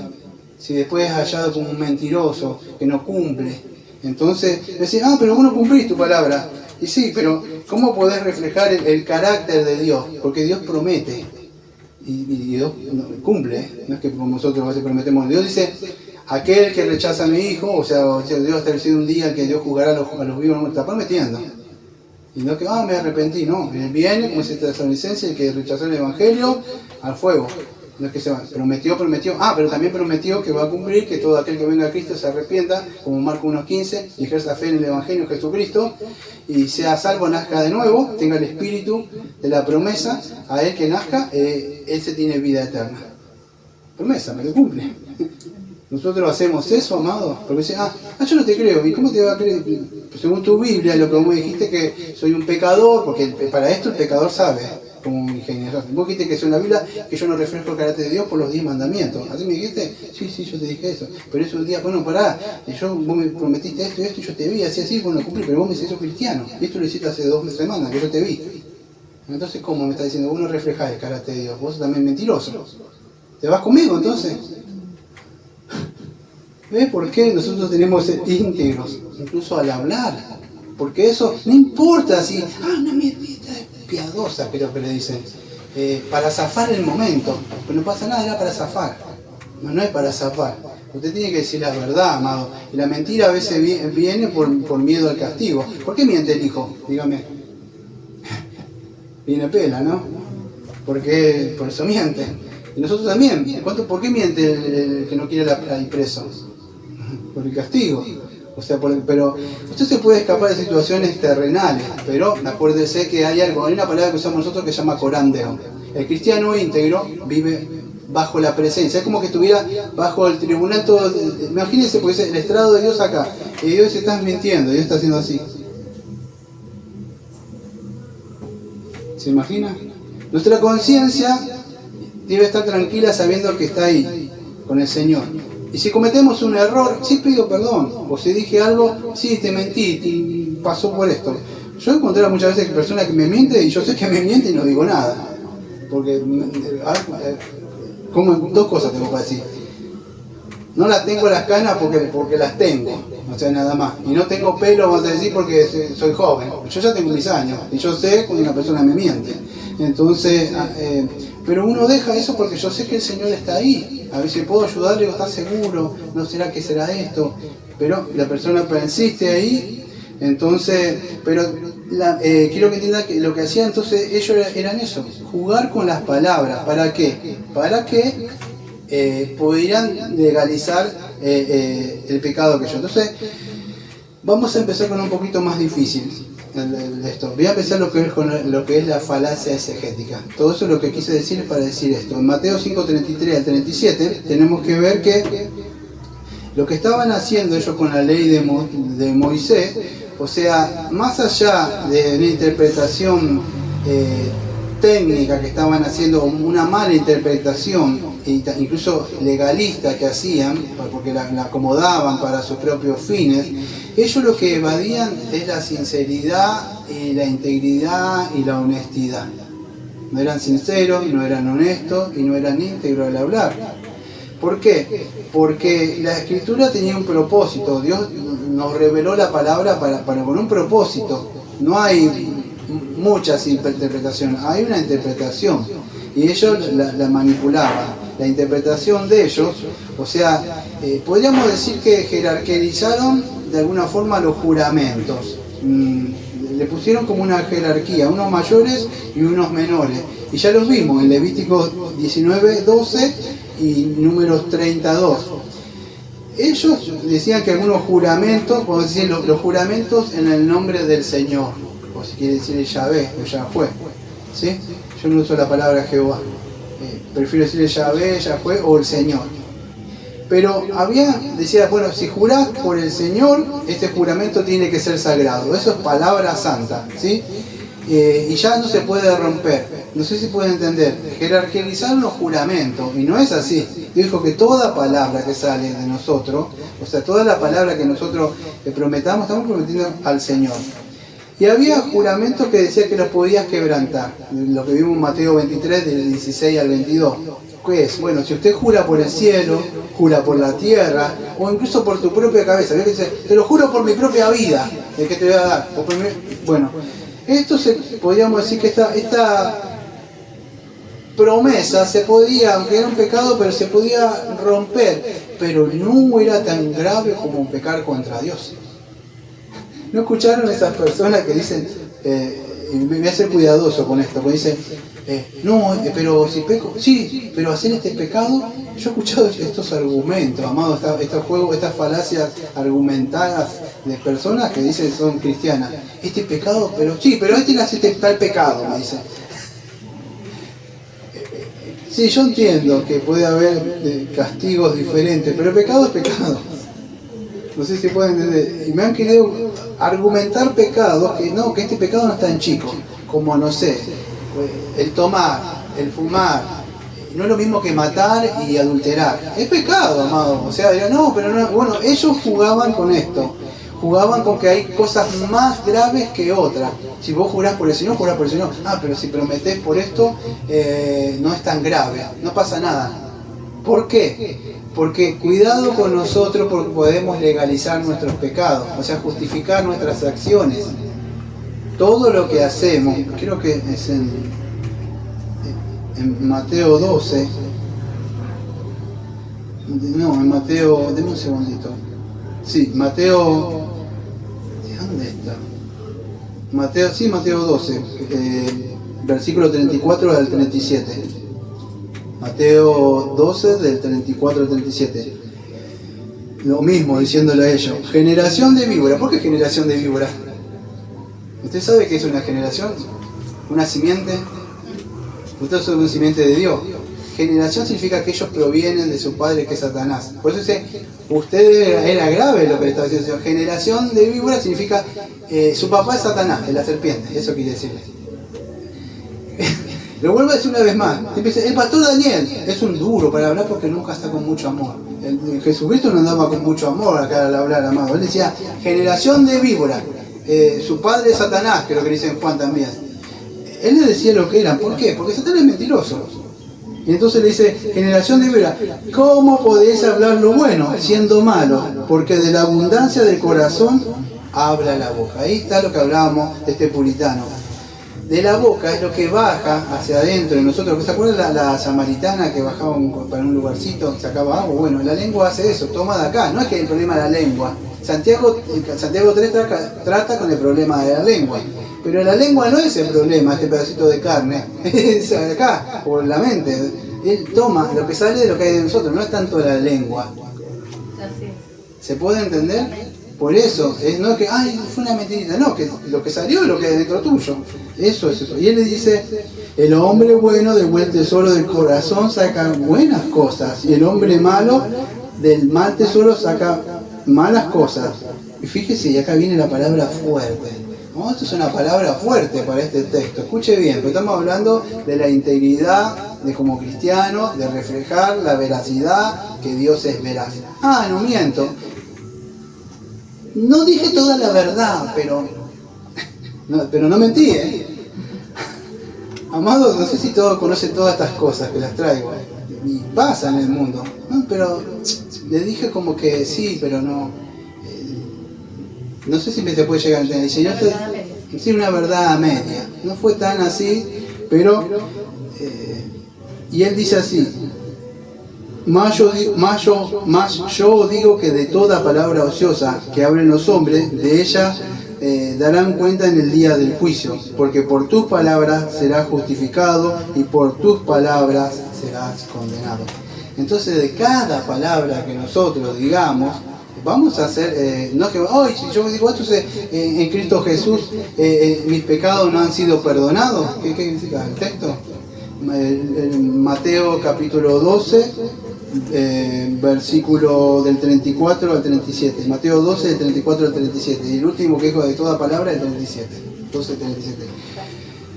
Si después es hallado como un mentiroso, que no cumple. Entonces, decir, pero vos no cumplís tu palabra. Y sí, pero ¿cómo podés reflejar el carácter de Dios? Porque Dios promete. Y Dios cumple. No es que como nosotros a veces prometemos. Dios dice, aquel que rechaza a mi hijo, o sea, Dios ha establecido un día que Dios juzgará a los vivos, no está prometiendo. Y no que, me arrepentí, no. Él viene, como dice Tesalonicenses, el que rechazó el Evangelio, al fuego. No es que se va. Prometió. Pero también prometió que va a cumplir, que todo aquel que venga a Cristo se arrepienta, como Marcos 1:15, y ejerza fe en el Evangelio de Jesucristo, y sea salvo, nazca de nuevo, tenga el espíritu de la promesa, a él que nazca, él se tiene vida eterna. Promesa, me lo cumple. Nosotros hacemos eso, amado, porque dicen, yo no te creo, ¿y cómo te va a creer? Según tu Biblia, lo que vos me dijiste que soy un pecador, porque para esto el pecador sabe, como ingeniero. Vos dijiste que soy una Biblia, que yo no refresco el carácter de Dios por los 10 mandamientos. ¿Así me dijiste? Sí, yo te dije eso. Pero eso un día, bueno, vos me prometiste esto y yo te vi, así, bueno, cumplí, pero vos me dices, sos cristiano. Y esto lo hiciste hace 2 semanas, que yo te vi. Entonces, ¿cómo me estás diciendo? Vos no reflejás el carácter de Dios, vos también mentiroso. ¿Te vas conmigo entonces? ¿Ves por qué nosotros tenemos que ser íntegros, incluso al hablar? Porque eso no importa si, una mirita piadosa, creo que le dicen, para zafar el momento. Pues no pasa nada, era para zafar. No es para zafar. Usted tiene que decir la verdad, amado. Y la mentira a veces viene por miedo al castigo. ¿Por qué miente el hijo? Dígame. Viene pela, ¿no? Porque por eso miente. Y nosotros también. ¿Por qué miente el que no quiere ir preso? Por el castigo. O sea, pero usted se puede escapar de situaciones terrenales, pero acuérdese que hay una palabra que usamos nosotros que se llama corandeo. El cristiano íntegro vive bajo la presencia, es como que estuviera bajo el tribunal todo. Imagínense, porque es el estrado de Dios acá, y Dios se está mintiendo, Dios está haciendo así. ¿Se imagina? Nuestra conciencia debe estar tranquila sabiendo que está ahí, con el Señor. Y si cometemos un error, sí pido perdón. O si dije algo, sí te mentí, y pasó por esto. Yo he encontrado muchas veces personas que me mienten y yo sé que me mienten y no digo nada. Porque, como 2 cosas tengo para decir. No las tengo las canas porque las tengo, o sea, nada más. Y no tengo pelo, vamos a decir, porque soy joven. Yo ya tengo mis años y yo sé cuando una persona me miente. Entonces, pero uno deja eso porque yo sé que el Señor está ahí. A ver si puedo ayudarle, digo, ¿estás seguro? ¿No será que será esto? Pero la persona persiste ahí, entonces, pero quiero que entiendan que lo que hacían entonces ellos eran eso, jugar con las palabras. ¿Para qué? Para que pudieran legalizar el pecado que yo. Entonces, vamos a empezar con un poquito más difícil de esto. Voy a empezar con lo que es la falacia exegética. Todo eso lo que quise decir es para decir esto. En Mateo 5:33 al 37 tenemos que ver que lo que estaban haciendo ellos con la ley de Moisés, o sea, más allá de una interpretación técnica que estaban haciendo, una mala interpretación, incluso legalista que hacían, porque la acomodaban para sus propios fines, ellos lo que evadían es la sinceridad y la integridad y la honestidad. No eran sinceros, no eran honestos y no eran íntegros al hablar. ¿Por qué? Porque la Escritura tenía un propósito. Dios nos reveló la palabra con un propósito. No hay muchas interpretaciones, hay una interpretación y ellos la manipulaban. La interpretación de ellos, o sea, podríamos decir que jerarquizaron de alguna forma los juramentos. Le pusieron como una jerarquía, unos mayores y unos menores. Y ya los vimos en Levíticos 19, 12 y Números 32. Ellos decían que algunos juramentos, podemos decir los juramentos en el nombre del Señor, o si quiere decir Yahvé o Yahweh, ¿sí? Yo no uso la palabra Jehová, prefiero decirle Yahvé, Yahweh o el Señor. Pero decía, bueno, si jurás por el Señor, este juramento tiene que ser sagrado. Eso es palabra santa, ¿sí? Y ya no se puede romper. No sé si pueden entender. Jerarquizar los juramentos, y no es así. Dijo que toda palabra que sale de nosotros, o sea, toda la palabra que nosotros le prometamos, estamos prometiendo al Señor. Y había juramentos que decía que los podías quebrantar. Lo que vimos en Mateo 23, del 16 al 22. ¿Qué es? Bueno, si usted jura por el cielo, jura por la tierra, o incluso por tu propia cabeza. ¿Ves que dice? Te lo juro por mi propia vida, el que te voy a dar. Bueno, esto podríamos decir que esta promesa se podía, aunque era un pecado, pero se podía romper, pero no era tan grave como pecar contra Dios. ¿No escucharon esas personas que dicen, y me voy a ser cuidadoso con esto, porque dicen, no, pero si peco, sí, pero hacer este pecado? Yo he escuchado estos argumentos, amados, estas falacias argumentadas de personas que dicen que son cristianas. Este pecado, pero sí, pero este hace tal pecado, me dicen. Sí, yo entiendo que puede haber castigos diferentes, pero pecado es pecado. No sé si pueden entender. Y me han querido argumentar pecados que este pecado no es tan chico, como, no sé, el tomar, el fumar. No es lo mismo que matar y adulterar. Es pecado, amado. O sea, no, pero no. Bueno, ellos jugaban con esto. Jugaban con que hay cosas más graves que otras. Si vos jurás por el Señor, jurás por el Señor. Ah, pero si prometés por esto, no es tan grave. No pasa nada. ¿Por qué? Porque cuidado con nosotros, porque podemos legalizar nuestros pecados, o sea, justificar nuestras acciones. Todo lo que hacemos, creo que es en Mateo 12, no, en Mateo, denme un segundito. Sí, Mateo, ¿dónde está? Mateo 12, versículo 34 al 37. Mateo 12, del 34 al 37. Lo mismo, diciéndole a ellos. Generación de víbora. ¿Por qué generación de víbora? ¿Usted sabe qué es una generación? ¿Una simiente? Ustedes son una simiente de Dios. Generación significa que ellos provienen de su padre, que es Satanás. Por eso dice, usted era grave lo que le estaba diciendo. Generación de víbora significa su papá es Satanás, es la serpiente. Eso quiere decirle. Lo vuelvo a decir una vez más. El pastor Daniel es un duro para hablar porque nunca está con mucho amor. Jesucristo no andaba con mucho amor acá al hablar, amado. Él decía, generación de víbora. Su padre es Satanás, creo que dice en Juan también. Él le decía lo que eran. ¿Por qué? Porque Satanás es mentiroso. Y entonces le dice, generación de víbora, ¿cómo podéis hablar lo bueno siendo malo? Porque de la abundancia del corazón habla la boca. Ahí está lo que hablábamos de este puritano. De la boca es lo que baja hacia adentro de nosotros. ¿Se acuerdan la samaritana que bajaba para un lugarcito, sacaba agua? Bueno, la lengua hace eso, toma de acá. No es que el problema de la lengua. Santiago 3 trata con el problema de la lengua. Pero la lengua no es el problema, este pedacito de carne. Es acá, por la mente. Él toma lo que sale de lo que hay de nosotros, no es tanto la lengua. ¿Se puede entender? Por eso, no es que, ay, fue una mentirita, no, que lo que salió es lo que hay dentro tuyo. Eso es eso. Y él le dice, el hombre bueno del buen tesoro del corazón saca buenas cosas, y el hombre malo del mal tesoro saca malas cosas. Y fíjese, y acá viene la palabra fuerte. ¿No? Esto es una palabra fuerte para este texto. Escuche bien, pero estamos hablando de la integridad de como cristiano, de reflejar la veracidad, que Dios es veraz. Ah, no miento. No dije toda la verdad, pero no mentí, ¿eh? Amado, no sé si todos conocen todas estas cosas que las traigo, y pasa en el mundo, ¿no? Pero le dije como que sí, pero no. No sé si me se puede llegar a entender. Dice, sí, una verdad a media. No fue tan así, pero... y él dice así: más yo digo que de toda palabra ociosa que hablen los hombres, de ella darán cuenta en el día del juicio, porque por tus palabras serás justificado y por tus palabras serás condenado. Entonces, de cada palabra que nosotros digamos, vamos a hacer, no que hoy si yo digo esto, en Cristo Jesús mis pecados no han sido perdonados. ¿Qué significa el texto? Mateo capítulo 12, versículo del 34 al 37. Mateo 12, del 34 al 37. Y el último que dijo de toda palabra, el 37. 12, 37.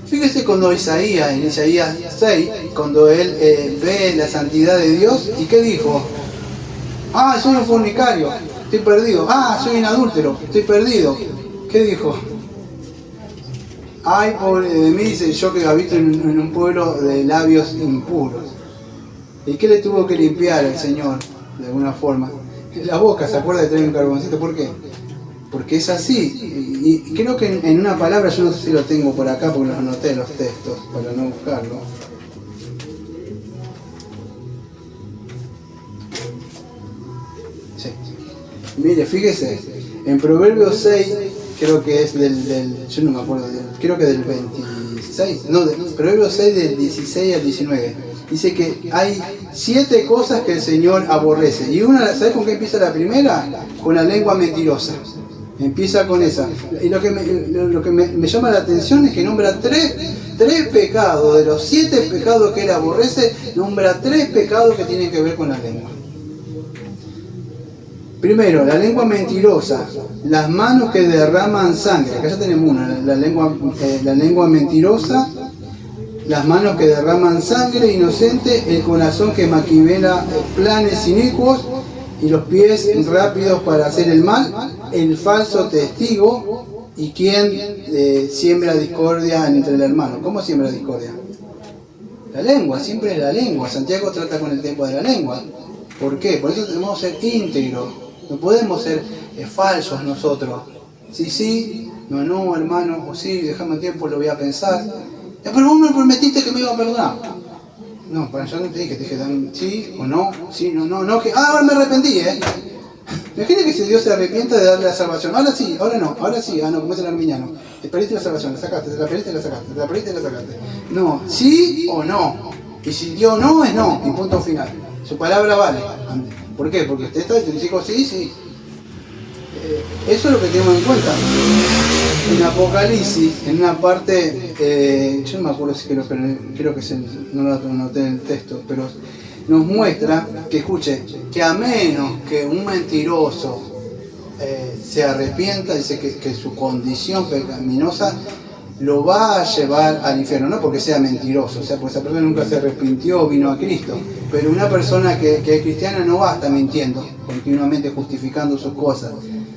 Fíjese cuando Isaías, en Isaías 6, cuando él ve la santidad de Dios, ¿y qué dijo? Ah, soy un fornicario, estoy perdido. Ah, soy un adúltero, estoy perdido. ¿Qué dijo? Ay, pobre de mí, dice, yo que habito en un pueblo de labios impuros. ¿Y qué le tuvo que limpiar el Señor, de alguna forma? La boca, ¿se acuerda de traer un carboncito? ¿Por qué? Porque es así. Y creo que en una palabra, yo no sé si lo tengo por acá, porque los anoté los textos, para no buscarlo. Sí. Mire, fíjese, en Proverbios 6, creo que es yo no me acuerdo, creo que del 26, no, Proverbios 6 del 16 al 19. Dice que hay 7 cosas que el Señor aborrece. Y una, ¿sabes con qué empieza la primera? Con la lengua mentirosa. Empieza con esa. Y lo que me llama la atención es que nombra tres pecados. De los 7 pecados que él aborrece, nombra 3 pecados que tienen que ver con la lengua. Primero, la lengua mentirosa, las manos que derraman sangre. Acá ya tenemos una, la lengua mentirosa, las manos que derraman sangre inocente, el corazón que maquivela planes inicuos y los pies rápidos para hacer el mal, el falso testigo y quien siembra discordia entre el hermano. ¿Cómo siembra discordia? La lengua, siempre es la lengua. Santiago trata con el tema de la lengua. ¿Por qué? Por eso tenemos que ser íntegros. No podemos ser falsos nosotros. Sí, no, hermano, o sí, déjame un tiempo, lo voy a pensar. Pero vos me prometiste que me iba a perdonar. No, para yo no te dije, te dije sí o no, sí, no, que ahora me arrepentí, Imagínate que si Dios se arrepienta de darle la salvación, ahora sí, no, como es el arminiano, te perdiste la salvación, la sacaste, te la perdiste, la sacaste, te la perdiste, la sacaste. No, sí o no. Y si Dios no, es no, y punto final. Su palabra vale. ¿Por qué? Porque usted está y te dice sí. Eso es lo que tenemos en cuenta. En Apocalipsis, en una parte, yo no me acuerdo si creo que no lo anoté en el texto, pero nos muestra que, escuche, que a menos que un mentiroso se arrepienta, dice que su condición pecaminosa lo va a llevar al infierno, no porque sea mentiroso, o sea, porque esa persona nunca se arrepintió, vino a Cristo, pero una persona que es cristiana no va a estar mintiendo, continuamente justificando sus cosas.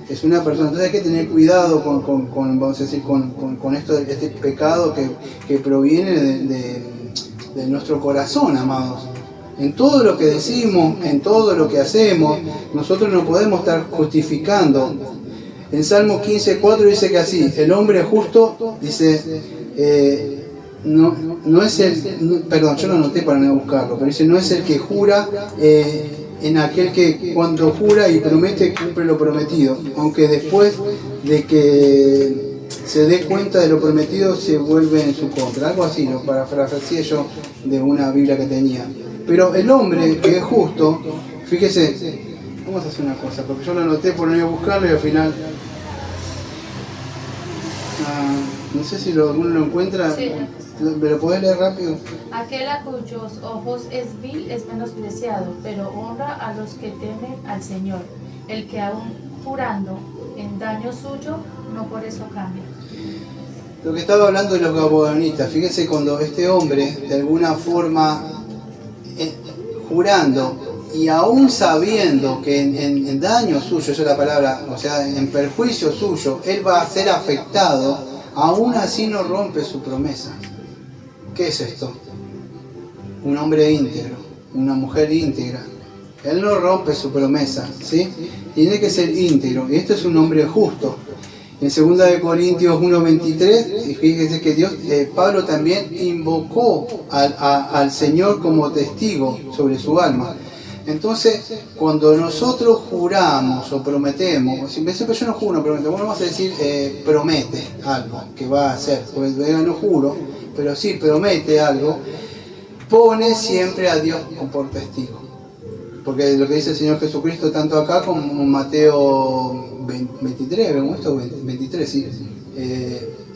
Es una persona, entonces hay que tener cuidado con vamos a decir, con este pecado que proviene de nuestro corazón, amados. En todo lo que decimos, en todo lo que hacemos, nosotros no podemos estar justificando. En Salmo 15:4 dice que así, el hombre justo, dice, no es perdón, yo lo anoté para no buscarlo, pero dice, no es el que jura en aquel que cuando jura y promete cumple lo prometido, aunque después de que se dé cuenta de lo prometido se vuelve en su contra. Algo así, lo parafraseé yo de una Biblia que tenía. Pero el hombre que es justo, fíjese, vamos a hacer una cosa, porque yo lo anoté por no ir a buscarlo y al final... no sé si alguno lo encuentra, sí. ¿Me lo podés leer rápido? Aquel a cuyos ojos es vil es menospreciado, pero honra a los que temen al Señor. El que aún jurando en daño suyo, no por eso cambia. Lo que estaba hablando de los gabonistas, fíjese cuando este hombre, de alguna forma, jurando y aún sabiendo que en daño suyo, esa es la palabra, o sea, en perjuicio suyo, él va a ser afectado, aún así no rompe su promesa. ¿Qué es esto? Un hombre íntegro, una mujer íntegra. Él no rompe su promesa, ¿sí? Tiene que ser íntegro, y esto es un hombre justo. En 2 Corintios 1:23, y fíjense que Pablo también invocó al Señor como testigo sobre su alma. Entonces, cuando nosotros juramos o prometemos, siempre yo no juro, prometo, bueno, vamos a decir, promete algo que va a hacer, porque yo no juro, pero sí promete algo, pone siempre a Dios por testigo. Porque lo que dice el Señor Jesucristo, tanto acá como en Mateo 23, ¿vemos esto? 23, sí.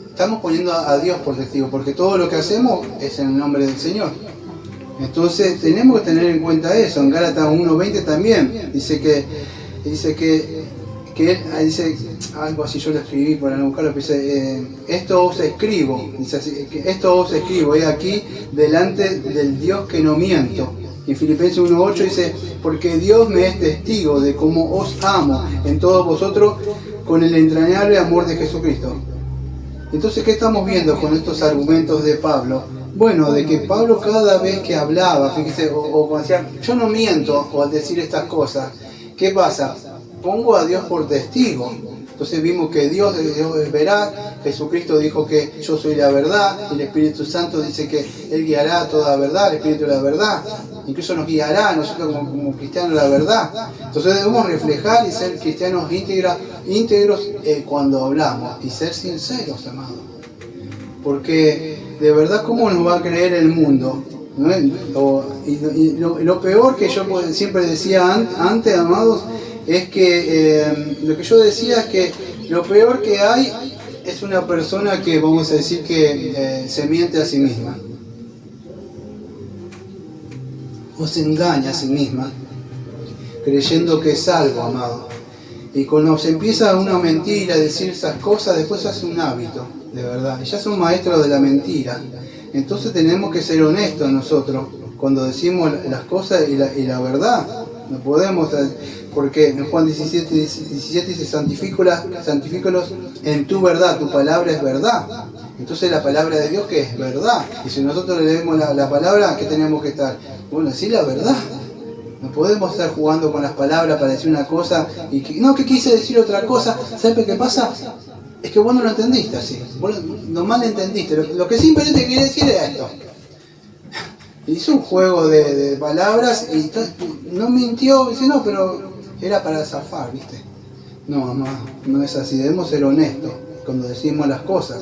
Estamos poniendo a Dios por testigo, porque todo lo que hacemos es en el nombre del Señor. Entonces tenemos que tener en cuenta eso. En Gálatas 1:20 también dice que él dice algo así, yo lo escribí para no buscarlo, dice, esto os escribo, dice así, que esto os escribo, he aquí delante del Dios que no miento. Y Filipenses 1:8 dice, porque Dios me es testigo de cómo os amo en todos vosotros con el entrañable amor de Jesucristo. Entonces, ¿qué estamos viendo con estos argumentos de Pablo? Bueno, de que Pablo cada vez que hablaba, fíjese, o decía, yo no miento, o al decir estas cosas, ¿qué pasa? Pongo a Dios por testigo. Entonces vimos que Dios es veraz, Jesucristo dijo que yo soy la verdad, el Espíritu Santo dice que Él guiará a toda verdad, el Espíritu de la verdad, incluso nos guiará a nosotros como cristianos la verdad. Entonces debemos reflejar y ser cristianos íntegros cuando hablamos y ser sinceros, amados. Porque de verdad, ¿cómo nos va a creer el mundo? ¿No? Lo peor que yo siempre decía antes, amados, es que lo que yo decía es que lo peor que hay es una persona que, vamos a decir, que se miente a sí misma o se engaña a sí misma creyendo que es algo, amado. Y cuando se empieza una mentira a decir esas cosas, después hace un hábito, de verdad. Y ya son maestros de la mentira. Entonces tenemos que ser honestos nosotros cuando decimos las cosas y la verdad. No podemos, porque en Juan 17 dice, santifícalos en tu verdad, tu palabra es verdad. Entonces la palabra de Dios, que es verdad. Y si nosotros leemos la palabra, ¿qué tenemos que estar? Bueno, decir la verdad. No podemos estar jugando con las palabras para decir una cosa y que quise decir otra cosa. ¿Sabes qué pasa? Es que vos no lo entendiste así. Vos lo mal entendiste. Lo que simplemente quería decir era esto. Hizo un juego de palabras y no mintió. Dice, no, pero era para zafar, ¿viste? No es así. Debemos ser honestos cuando decimos las cosas.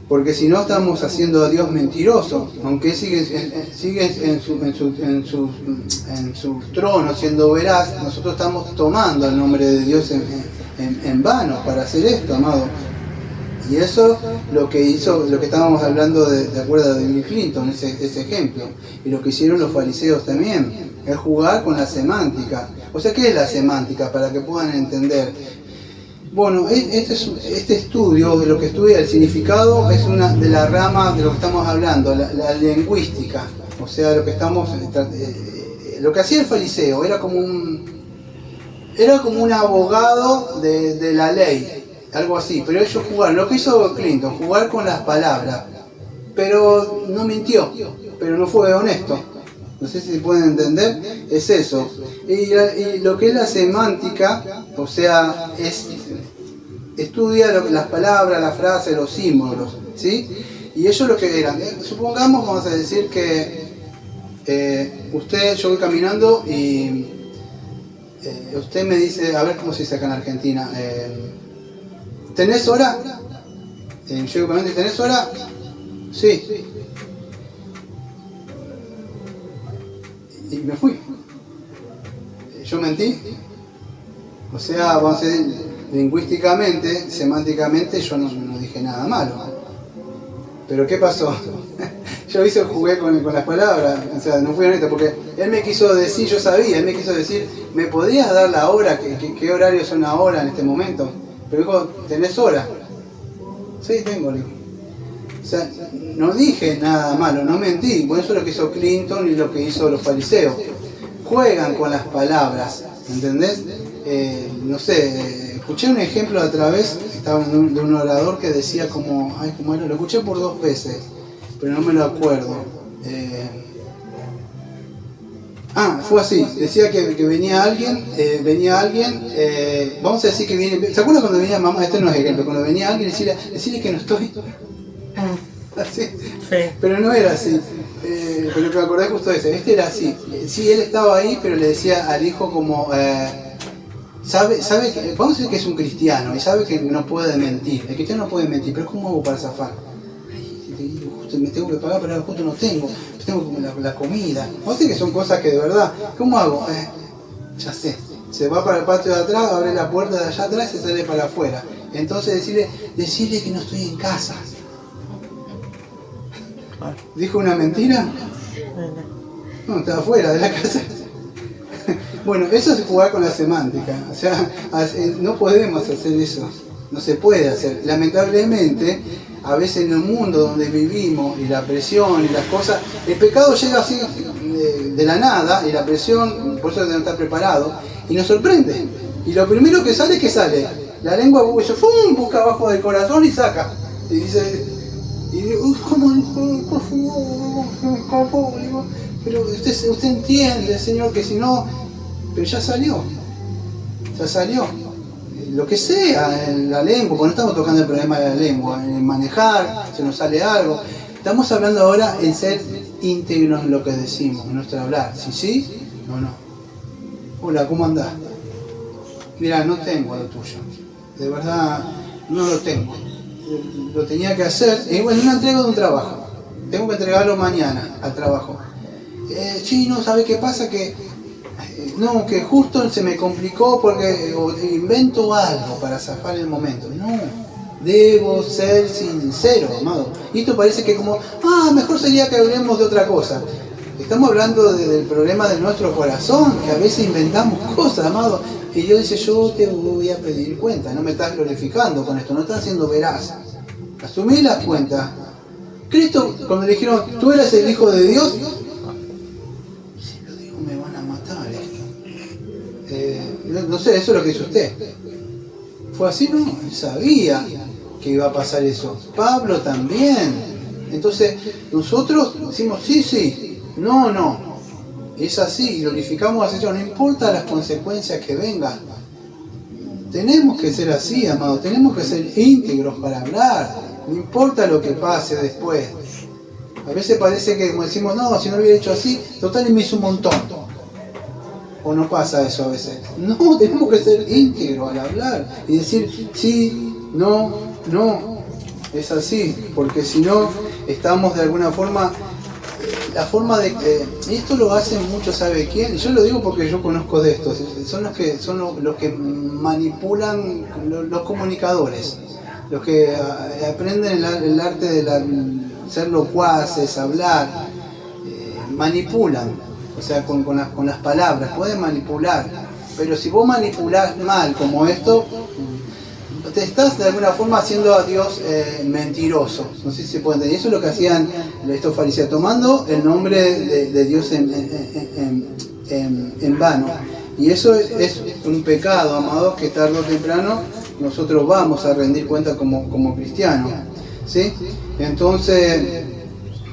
Porque si no estamos haciendo a Dios mentiroso, aunque sigue en su trono siendo veraz, nosotros estamos tomando el nombre de Dios en vano para hacer esto, amado. Y eso lo que estábamos hablando de acuerdo de Bill Clinton, ese ejemplo, y lo que hicieron los fariseos también, es jugar con la semántica. O sea, ¿qué es la semántica? Para que puedan entender. Bueno, este estudio, de lo que estudia el significado, es una de las ramas de lo que estamos hablando, la lingüística. O sea, lo que hacía el fariseo era como un abogado de la ley, algo así. Pero ellos jugaron, lo que hizo Clinton, jugar con las palabras. Pero no mintió, pero no fue honesto. No sé si se pueden entender, es eso. Y lo que es la semántica, o sea, estudia las palabras, las frases, los símbolos, ¿sí? Y ellos lo que eran, supongamos, vamos a decir que yo voy caminando y usted me dice, a ver cómo se dice acá en Argentina, ¿tenés hora? Yo voy caminando y ¿tenés hora? Sí. Y me fui. Yo mentí. O sea, vamos a decir, lingüísticamente, semánticamente, yo no dije nada malo. Pero ¿qué pasó? Yo jugué con las palabras, o sea, no fui honesto, porque él me quiso decir, yo sabía, él me quiso decir, ¿me podrías dar la hora? ¿Qué horario son ahora en este momento? Pero dijo, ¿tenés hora? Sí, tengo, le digo. O sea, no dije nada malo, no mentí. Bueno, eso es lo que hizo Clinton y lo que hizo los fariseos. Juegan con las palabras, ¿entendés? No sé, escuché un ejemplo a través, estaba de un orador que decía como era, lo escuché por 2 veces, pero no me lo acuerdo. Fue así. Decía que venía alguien, vamos a decir que viene. ¿Se acuerdan cuando venía mamá? Este no es ejemplo. Cuando venía alguien, decirle que no estoy. Así. Sí. Pero no era así. Pero me acordé justo de ese. Este era así. Sí, él estaba ahí, pero le decía al hijo como. Sabe que, vamos a decir que es un cristiano y sabe que no puede mentir. El cristiano no puede mentir, pero ¿cómo hago para zafar? Justo me tengo que pagar, pero ahora justo no tengo. Tengo como la comida. Vamos a decir que son cosas que de verdad. ¿Cómo hago? Ya sé. Se va para el patio de atrás, abre la puerta de allá atrás y se sale para afuera. Entonces decirle que no estoy en casa. ¿Dijo una mentira? No, estaba afuera de la casa. Bueno, eso es jugar con la semántica. O sea, no podemos hacer eso. No se puede hacer. Lamentablemente, a veces en el mundo donde vivimos y la presión y las cosas, el pecado llega así de la nada y la presión, por eso tenemos que estar preparados, y nos sorprende. Y lo primero que sale, la lengua busca abajo del corazón y saca. Y dice, pero usted entiende, Señor, que si no, pero ya salió. Lo que sea, en la lengua, cuando estamos tocando el problema de la lengua, en manejar, se nos sale algo. Estamos hablando ahora en ser íntegros en lo que decimos, en nuestro hablar. Si sí o no. Hola, ¿cómo andás? Mira, no tengo lo tuyo. De verdad, no lo tengo. Lo tenía que hacer. Bueno, una entrega de un trabajo. Tengo que entregarlo mañana al trabajo. Sí, no, ¿sabe qué pasa? No, que justo se me complicó porque invento algo para zafar el momento. No, debo ser sincero, amado. Y esto parece que como, mejor sería que hablemos de otra cosa. Estamos hablando del problema de nuestro corazón, que a veces inventamos cosas, amado. Y Dios dice, yo te voy a pedir cuenta, no me estás glorificando con esto, no estás siendo veraz. Asumí las cuentas. Cristo, cuando le dijeron, tú eres el Hijo de Dios, no sé, eso es lo que hizo usted. ¿Fue así? No, él sabía que iba a pasar eso. Pablo también. Entonces, nosotros decimos sí, no. Es así, glorificamos al Señor, no importa las consecuencias que vengan. Tenemos que ser así, amado, tenemos que ser íntegros para hablar, no importa lo que pase después. A veces parece que como decimos, no, si no lo hubiera hecho así, total y me hizo un montón. ¿O no pasa eso a veces? No, tenemos que ser íntegros al hablar y decir sí, no, es así, porque si no, estamos de alguna forma, la forma de... y esto lo hacen muchos, ¿sabe quién? Yo lo digo porque yo conozco de estos, son los que manipulan, los comunicadores, los que aprenden el arte de ser locuaces, hablar, manipulan. O sea, con las palabras, pueden manipular. Pero si vos manipulás mal como esto, te estás de alguna forma haciendo a Dios mentiroso. No sé si se puede entender. Y eso es lo que hacían estos fariseos, tomando el nombre de Dios en vano. Y eso es un pecado, amados, que tarde o temprano nosotros vamos a rendir cuenta como cristianos. ¿Sí? Entonces,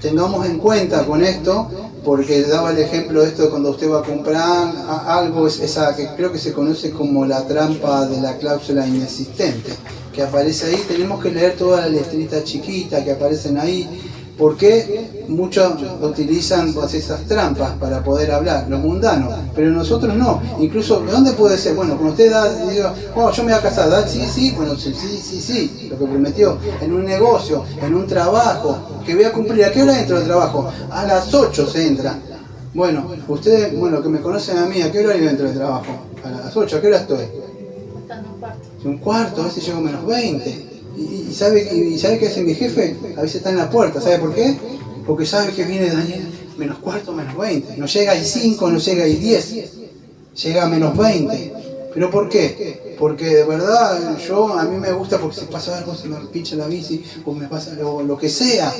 tengamos en cuenta con esto, porque daba el ejemplo de esto cuando usted va a comprar algo, esa que creo que se conoce como la trampa de la cláusula inexistente, que aparece ahí. Tenemos que leer todas las letritas chiquitas que aparecen ahí, porque muchos utilizan pues, esas trampas para poder hablar, los mundanos, pero nosotros no. Incluso, ¿dónde puede ser? Bueno, cuando usted diga, yo me voy a casar, ¿da? Sí, bueno, sí, lo que prometió, en un negocio, en un trabajo, que voy a cumplir. ¿A qué hora entro al trabajo? A las 8 se entra. Bueno, ustedes, que me conocen a mí, ¿a qué hora yo entro al trabajo? A las 8, ¿a qué hora estoy? Un cuarto, a veces llego menos 20. ¿Y sabe qué hace mi jefe? A veces está en la puerta. ¿Sabe por qué? Porque sabe que viene Daniel menos cuarto, menos 20. No llega y 5, no llega y 10. Llega a menos 20. ¿Pero por qué? Porque de verdad a mí me gusta, porque si pasa algo, se me pincha la bici, o me pasa lo que sea.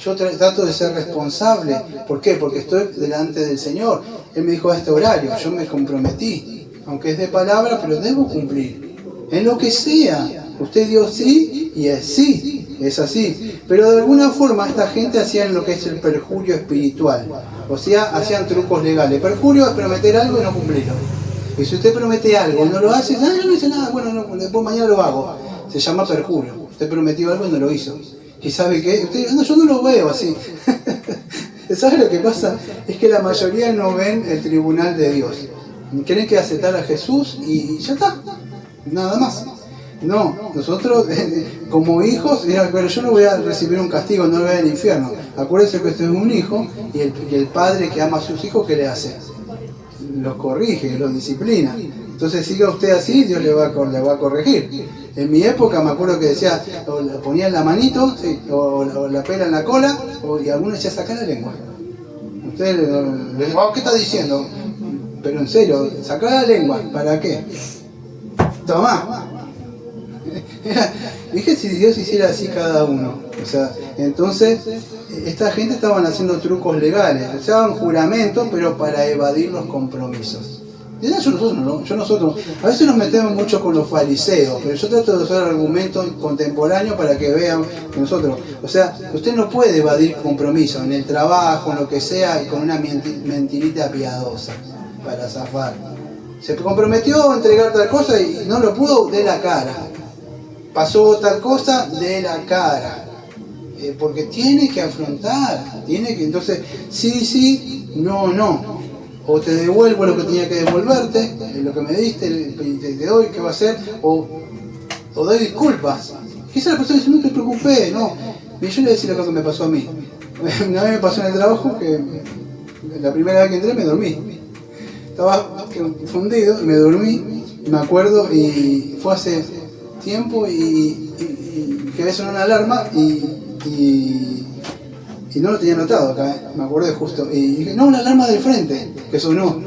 Yo trato de ser responsable. ¿Por qué? Porque estoy delante del Señor. Él me dijo a este horario, yo me comprometí. Aunque es de palabra, pero debo cumplir. En lo que sea. Usted dio sí y es sí. es así. Pero de alguna forma esta gente hacían lo que es el perjurio espiritual. O sea, hacían trucos legales. Perjurio es prometer algo y no cumplirlo. Y si usted promete algo y no lo hace, yo no hice nada, bueno, no, después mañana lo hago. Se llama perjurio. Usted prometió algo y no lo hizo. ¿Y sabe qué? Usted, no, yo no lo veo así. ¿Sabe lo que pasa? Es que la mayoría no ven el tribunal de Dios. Creen que aceptar a Jesús y ya está. Nada más. No, nosotros como hijos, pero yo no voy a recibir un castigo, no voy al infierno. Acuérdense que usted es un hijo y el padre que ama a sus hijos, ¿qué le hace? Los corrige, los disciplina. Entonces siga usted así, Dios le va a corregir. En mi época me acuerdo que decía, o le ponían la manito, sí, o la pela en la cola, y algunos decían sacar la lengua. Usted le dice, ¿qué está diciendo? Pero en serio, sacar la lengua, ¿para qué? Tomá. Dije si Dios hiciera así cada uno. O sea, entonces esta gente estaban haciendo trucos legales, usaban juramentos, pero para evadir los compromisos. Y nosotros, a veces nos metemos mucho con los fariseos, pero yo trato de usar argumentos contemporáneos para que vean que nosotros, o sea, usted no puede evadir compromisos en el trabajo, en lo que sea, y con una mentirita piadosa para zafar. Se comprometió a entregar tal cosa y no lo pudo, de la cara. Pasó tal cosa, de la cara. Porque tiene que afrontar, entonces, sí, no. O te devuelvo lo que tenía que devolverte, lo que me diste, te doy, ¿qué va a hacer? O doy disculpas. Quizá la persona dice, no te preocupes, no. Y yo le decía lo que me pasó a mí. Una vez me pasó en el trabajo que la primera vez que entré me dormí. Estaba fundido, me dormí, me acuerdo, y fue hace tiempo y quedé sonar una alarma y no lo tenía notado acá, me acordé justo. Y dije, no, una alarma del frente, que sonó.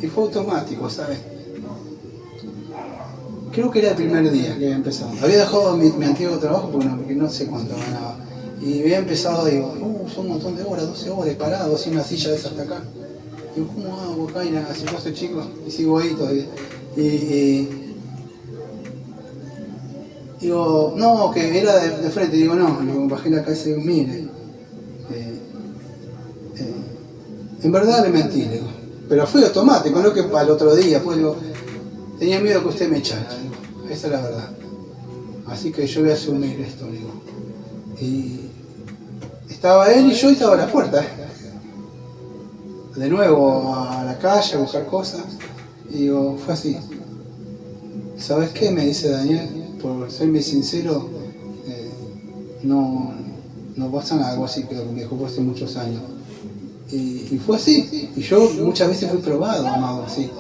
Y fue automático, ¿sabes? Creo que era el primer día que había empezado. Había dejado mi antiguo trabajo porque no sé cuánto ganaba. Y había empezado, digo, son un montón de horas, 12 horas parado, así una silla de esa hasta acá. Digo, ¿cómo hago acá? Y nada, si yo soy chico, y sigo ahí todavía. Digo, no, que era de frente. Digo, no, bajé la cabeza y digo, mire, en verdad le mentí, digo. Pero fue automático, no que para el otro día. Pues digo, tenía miedo que usted me echara, digo. Esa es la verdad. Así que yo voy a asumir esto, digo. Y estaba él y yo, y estaba a la puerta. De nuevo a la calle a buscar cosas. Y digo, fue así. ¿Sabes qué? Me dice Daniel, por serme sincero, no pasa algo así que me dijo hace muchos años. Y fue así. Y yo muchas veces fui probado, amado, así.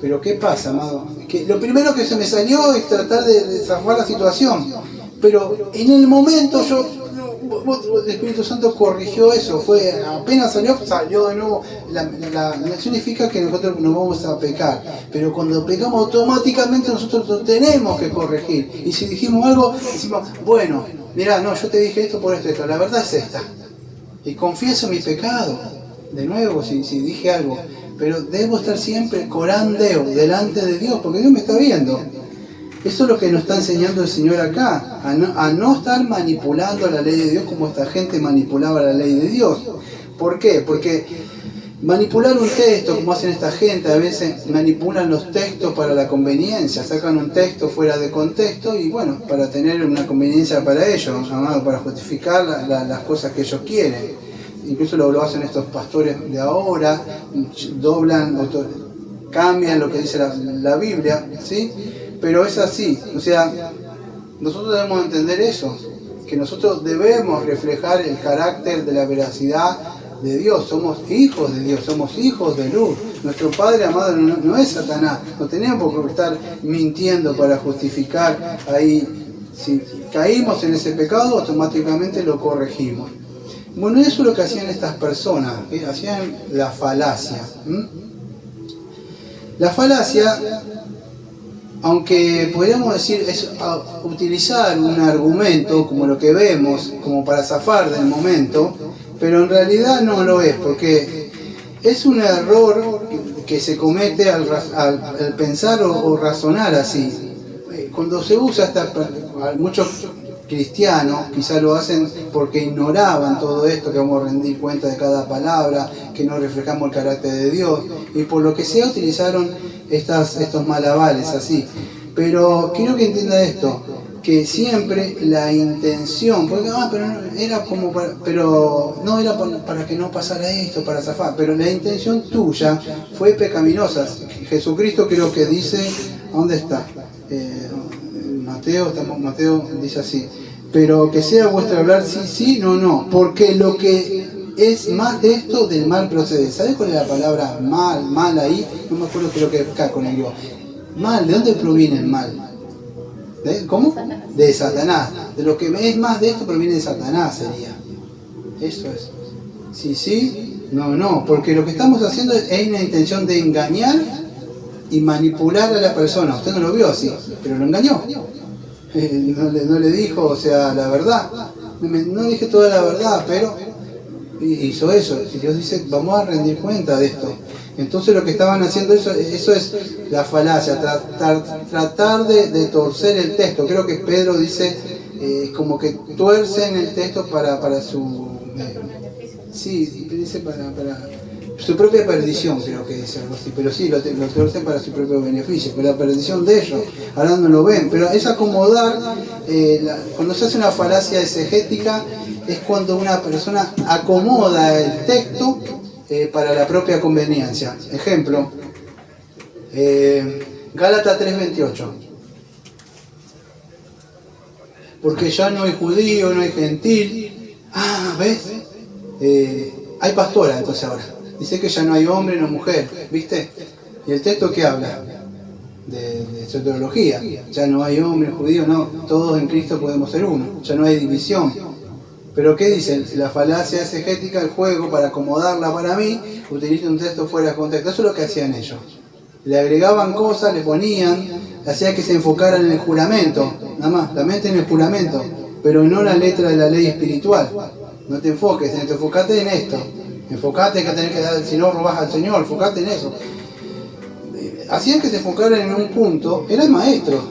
Pero ¿qué pasa, amado? Que lo primero que se me salió es tratar de zafar la situación. Pero en el momento el Espíritu Santo corrigió eso. Fue apenas salió de nuevo. No significa que nosotros no vamos a pecar, pero cuando pecamos automáticamente nosotros lo tenemos que corregir. Y si dijimos algo, decimos, bueno, mirá, no, yo te dije esto por esto, la verdad es esta. Y confieso mi pecado, de nuevo, si dije algo. Pero debo estar siempre corandeo, delante de Dios, porque Dios me está viendo. Eso es lo que nos está enseñando el Señor acá, a no estar manipulando la ley de Dios como esta gente manipulaba la ley de Dios. ¿Por qué? Porque manipular un texto, como hacen esta gente, a veces manipulan los textos para la conveniencia, sacan un texto fuera de contexto y bueno, para tener una conveniencia para ellos, para justificar las cosas que ellos quieren. Incluso lo hacen estos pastores de ahora, doblan, cambian lo que dice la Biblia, ¿sí? Pero es así, o sea, nosotros debemos entender eso, que nosotros debemos reflejar el carácter de la veracidad de Dios. Somos hijos de Dios, somos hijos de luz. Nuestro Padre amado no es Satanás, no tenemos por qué estar mintiendo para justificar ahí. Si caímos en ese pecado, automáticamente lo corregimos. Bueno, eso es lo que hacían estas personas, ¿sí? Hacían la falacia. La falacia, aunque podríamos decir, es utilizar un argumento como lo que vemos, como para zafar del momento, pero en realidad no lo es, porque es un error que se comete al pensar o razonar así. Cuando se usa muchos cristianos quizás lo hacen porque ignoraban todo esto, que vamos a rendir cuenta de cada palabra, que no reflejamos el carácter de Dios, y por lo que sea utilizaron estos malabares así. Pero quiero que entienda esto, que siempre la intención, porque pero no, era como pero no era para que no pasara esto, para zafar, pero la intención tuya fue pecaminosa. Jesucristo creo que dice, ¿dónde está? Mateo dice así, pero que sea vuestro hablar sí, sí, no, no, porque lo que es más de esto del mal procede. ¿Sabes cuál es la palabra mal ahí? No me acuerdo, creo que acá con el yo. Mal, ¿de dónde proviene el mal? ¿Cómo? De Satanás. De lo que es más de esto proviene de Satanás sería. Eso es. Sí, sí, no, no, porque lo que estamos haciendo es una intención de engañar y manipular a la persona. Usted no lo vio así, pero lo engañó. No le dijo, o sea, la verdad. No dije toda la verdad, pero hizo eso. Y Dios dice, vamos a rendir cuenta de esto. Entonces lo que estaban haciendo, eso es la falacia, tratar de torcer el texto. Creo que Pedro dice, como que tuercen el texto para su... sí, dice para su propia perdición, creo que dice algo así, pero sí, lo tuercen para su propio beneficio, pero la perdición de ellos, ahora no lo ven, pero es acomodar, cuando se hace una falacia exegética, es cuando una persona acomoda el texto para la propia conveniencia. Ejemplo, Gálatas 3:28. Porque ya no hay judío, no hay gentil. ¿Ves? Hay pastora entonces ahora. Dice que ya no hay hombre, no mujer, ¿viste? ¿Y el texto qué habla? De soteriología. Ya no hay hombre, judío, no. Todos en Cristo podemos ser uno. Ya no hay división. Pero ¿qué dicen? La falacia exegética, el juego, para acomodarla para mí, utiliza un texto fuera de contexto. Eso es lo que hacían ellos. Le agregaban cosas, le ponían, hacía que se enfocaran en el juramento, nada más, la mente en el juramento, pero no la letra de la ley espiritual. No te enfoques, enfocate en esto. Enfocate que tenés que dar, si no robás al Señor, enfocate en eso. Hacían que se enfocaran en un punto, eran maestros.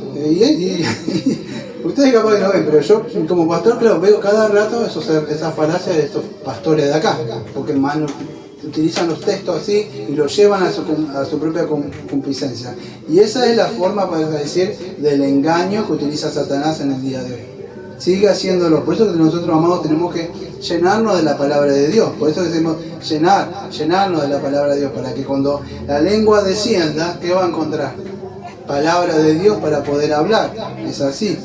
Ustedes capaz que no ven, pero yo como pastor, claro, veo cada rato esas falacias de estos pastores de acá, porque utilizan los textos así y los llevan a su propia complacencia. Y esa es la forma, para decir, del engaño que utiliza Satanás en el día de hoy. Sigue haciéndolo, por eso que nosotros, amados, tenemos que llenarnos de la palabra de Dios. Por eso decimos llenarnos de la palabra de Dios, para que cuando la lengua descienda, ¿qué va a encontrar? Palabra de Dios para poder hablar. Es así.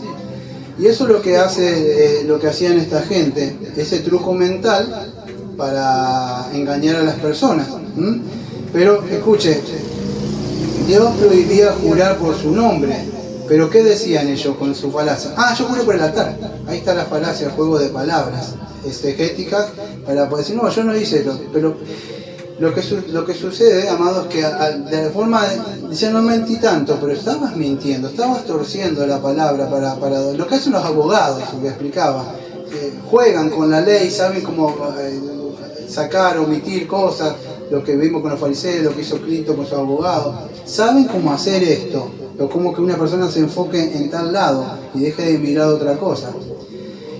Y eso es lo que hacían esta gente, ese truco mental para engañar a las personas. Pero escuche, Dios prohibía jurar por su nombre. Pero ¿qué decían ellos con su falacia? Yo juro por el altar. Ahí está la falacia, el juego de palabras exegéticas, para poder decir, no, yo no hice eso. Pero lo que sucede, amados, que de la forma dicen, no mentí tanto, pero estabas mintiendo, estabas torciendo la palabra para lo que hacen los abogados, lo que explicaba. Juegan con la ley, saben cómo sacar, omitir cosas, lo que vimos con los fariseos, lo que hizo Cristo con sus abogados. Saben cómo hacer esto, o cómo que una persona se enfoque en tal lado y deje de mirar otra cosa.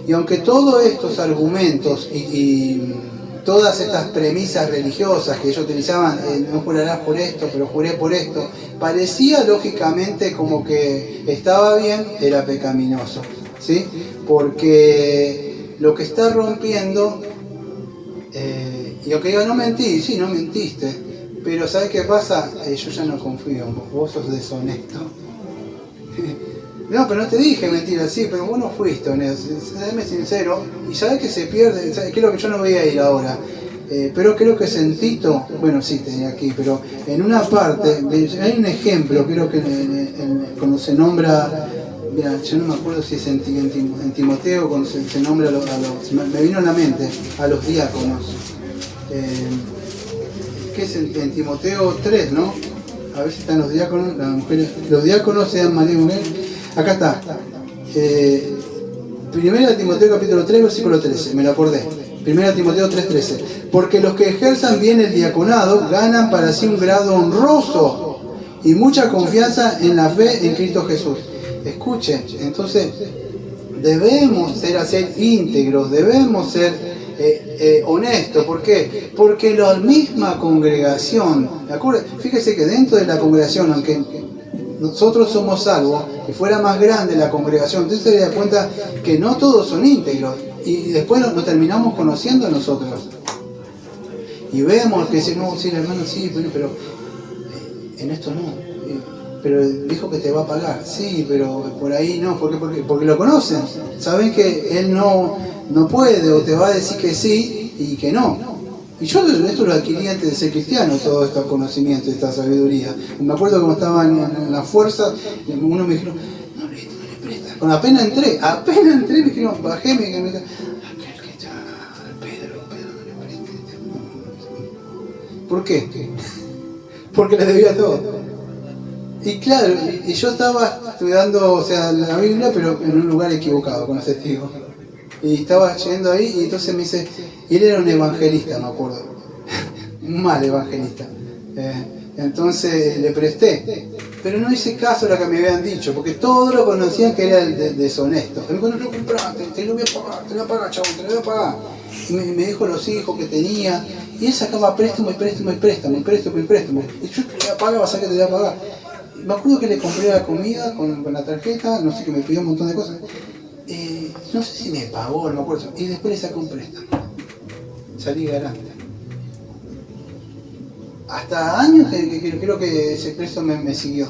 Y aunque todos estos argumentos y todas estas premisas religiosas que ellos utilizaban, no jurarás por esto, pero juré por esto, parecía lógicamente como que estaba bien, era pecaminoso, ¿sí? Porque lo que está rompiendo, y aunque diga no mentí, sí, no mentiste, pero ¿sabes qué pasa? Yo ya no confío en vos sos deshonesto. No, pero no te dije mentira, sí, pero vos no fuiste honesto, séme sincero, y sabes que se pierde, ¿sabes qué es lo que yo no voy a ir ahora? Pero creo que Tito, bueno sí, tenía aquí, pero en una parte, hay un ejemplo, creo que cuando se nombra, mira, yo no me acuerdo si es en Timoteo, cuando se nombra me vino a la mente, a los diáconos. ¿Qué es en Timoteo 3, no? A ver si están los diáconos, las mujeres, los diáconos sean marido y mujer. Acá está. Primera Timoteo capítulo 3, versículo 13, me lo acordé. Primera Timoteo 3:13. Porque los que ejerzan bien el diaconado ganan para sí un grado honroso y mucha confianza en la fe en Cristo Jesús. Escuchen, entonces, debemos ser íntegros, debemos ser honestos. ¿Por qué? Porque la misma congregación, fíjese que dentro de la congregación, aunque nosotros somos salvos, si fuera más grande la congregación, entonces se da cuenta que no todos son íntegros, y después nos terminamos conociendo a nosotros. Y vemos que dice, no, sí, el hermano sí, pero en esto no. Pero dijo que te va a pagar. Sí, pero por ahí no. Porque lo conocen. Saben que él no puede, o te va a decir que sí y que no. Y yo esto lo adquirí antes de ser cristiano, todo este conocimiento, esta sabiduría. Me acuerdo cuando estaba en la fuerza, uno me dijo, no le prestas. Cuando apenas entré, me dijeron, bajé, me dijeron, ¿por qué? Porque le debía todo. Y claro, y yo estaba estudiando, o sea, la Biblia, pero en un lugar equivocado, con los testigos. Y estaba yendo ahí, y entonces me dice, y él era un evangelista, me acuerdo. Un mal evangelista. Entonces le presté. Pero no hice caso a lo que me habían dicho, porque todos lo conocían que era el deshonesto. Me dijo, no lo compraste, te lo voy a pagar, chabón, te lo voy a pagar. Y me dijo los hijos que tenía, y él sacaba préstamo. Y yo te voy a pagar, vas a que te voy a pagar. Me acuerdo que le compré la comida con la tarjeta, no sé, que me pidió un montón de cosas. No sé si me pagó, no me acuerdo. Y después le saqué un préstamo. Salí garante. Hasta años que creo que ese préstamo me siguió.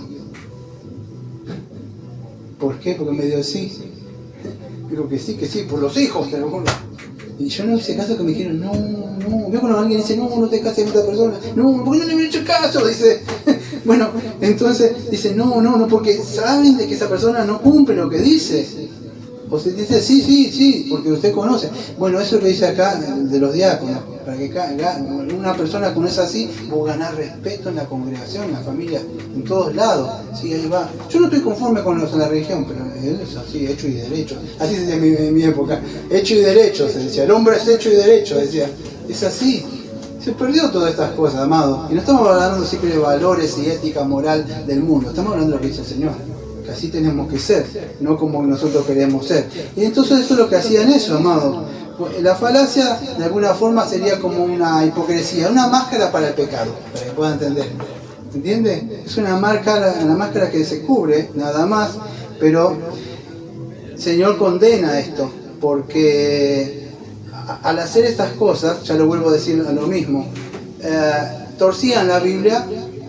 ¿Por qué? Porque me dio sí. Creo que sí, por los hijos, te lo juro. Y yo no hice caso, que me dijeron, no. Veo cuando alguien dice, no te cases con esta persona. No, ¿por qué no le hubiera hecho caso? Dice. Bueno, entonces dice, no, porque saben de que esa persona no cumple lo que dice. O se dice, sí, porque usted conoce. Bueno, eso es lo que dice acá de los diáconos. Para que una persona con esa así, vos ganás respeto en la congregación, en la familia, en todos lados. Sí, ahí va. Yo no estoy conforme con la religión, pero es así, hecho y derecho. Así se decía en mi época. Hecho y derecho, se decía. El hombre es hecho y derecho, decía. Es así. Se perdió todas estas cosas, amado. Y no estamos hablando siempre de valores y ética moral del mundo. Estamos hablando de lo que dice el Señor. Que así tenemos que ser, no como nosotros queremos ser. Y entonces eso es lo que hacían eso, amado. La falacia de alguna forma sería como una hipocresía, una máscara para el pecado, para que puedan entender. ¿Entiende? Es una máscara que se cubre, nada más, pero el Señor condena esto, porque al hacer estas cosas, ya lo vuelvo a decir a lo mismo, torcían la Biblia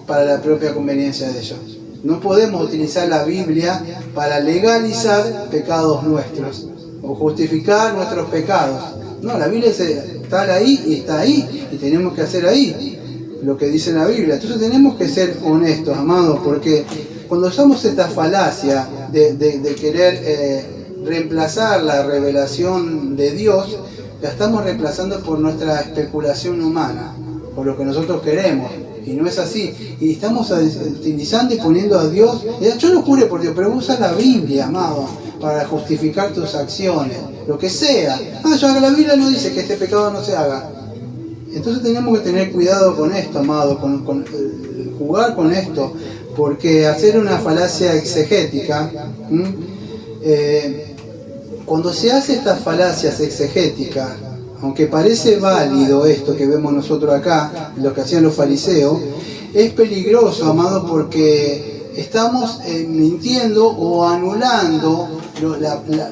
para la propia conveniencia de ellos. No podemos utilizar la Biblia para legalizar pecados nuestros o justificar nuestros pecados. No, la Biblia está ahí y está ahí, y tenemos que hacer ahí lo que dice la Biblia. Entonces tenemos que ser honestos, amados, porque cuando usamos esta falacia de querer reemplazar la revelación de Dios, la estamos reemplazando por nuestra especulación humana, por lo que nosotros queremos. Y no es así. Y estamos utilizando y poniendo a Dios. Yo lo juré por Dios, pero usa la Biblia, amado, para justificar tus acciones. Lo que sea. La Biblia no dice que este pecado no se haga. Entonces tenemos que tener cuidado con esto, amado, con jugar con esto. Porque hacer una falacia exegética, cuando se hace estas falacias exegéticas, aunque parece válido esto que vemos nosotros acá, lo que hacían los fariseos, es peligroso, amado, porque estamos mintiendo o anulando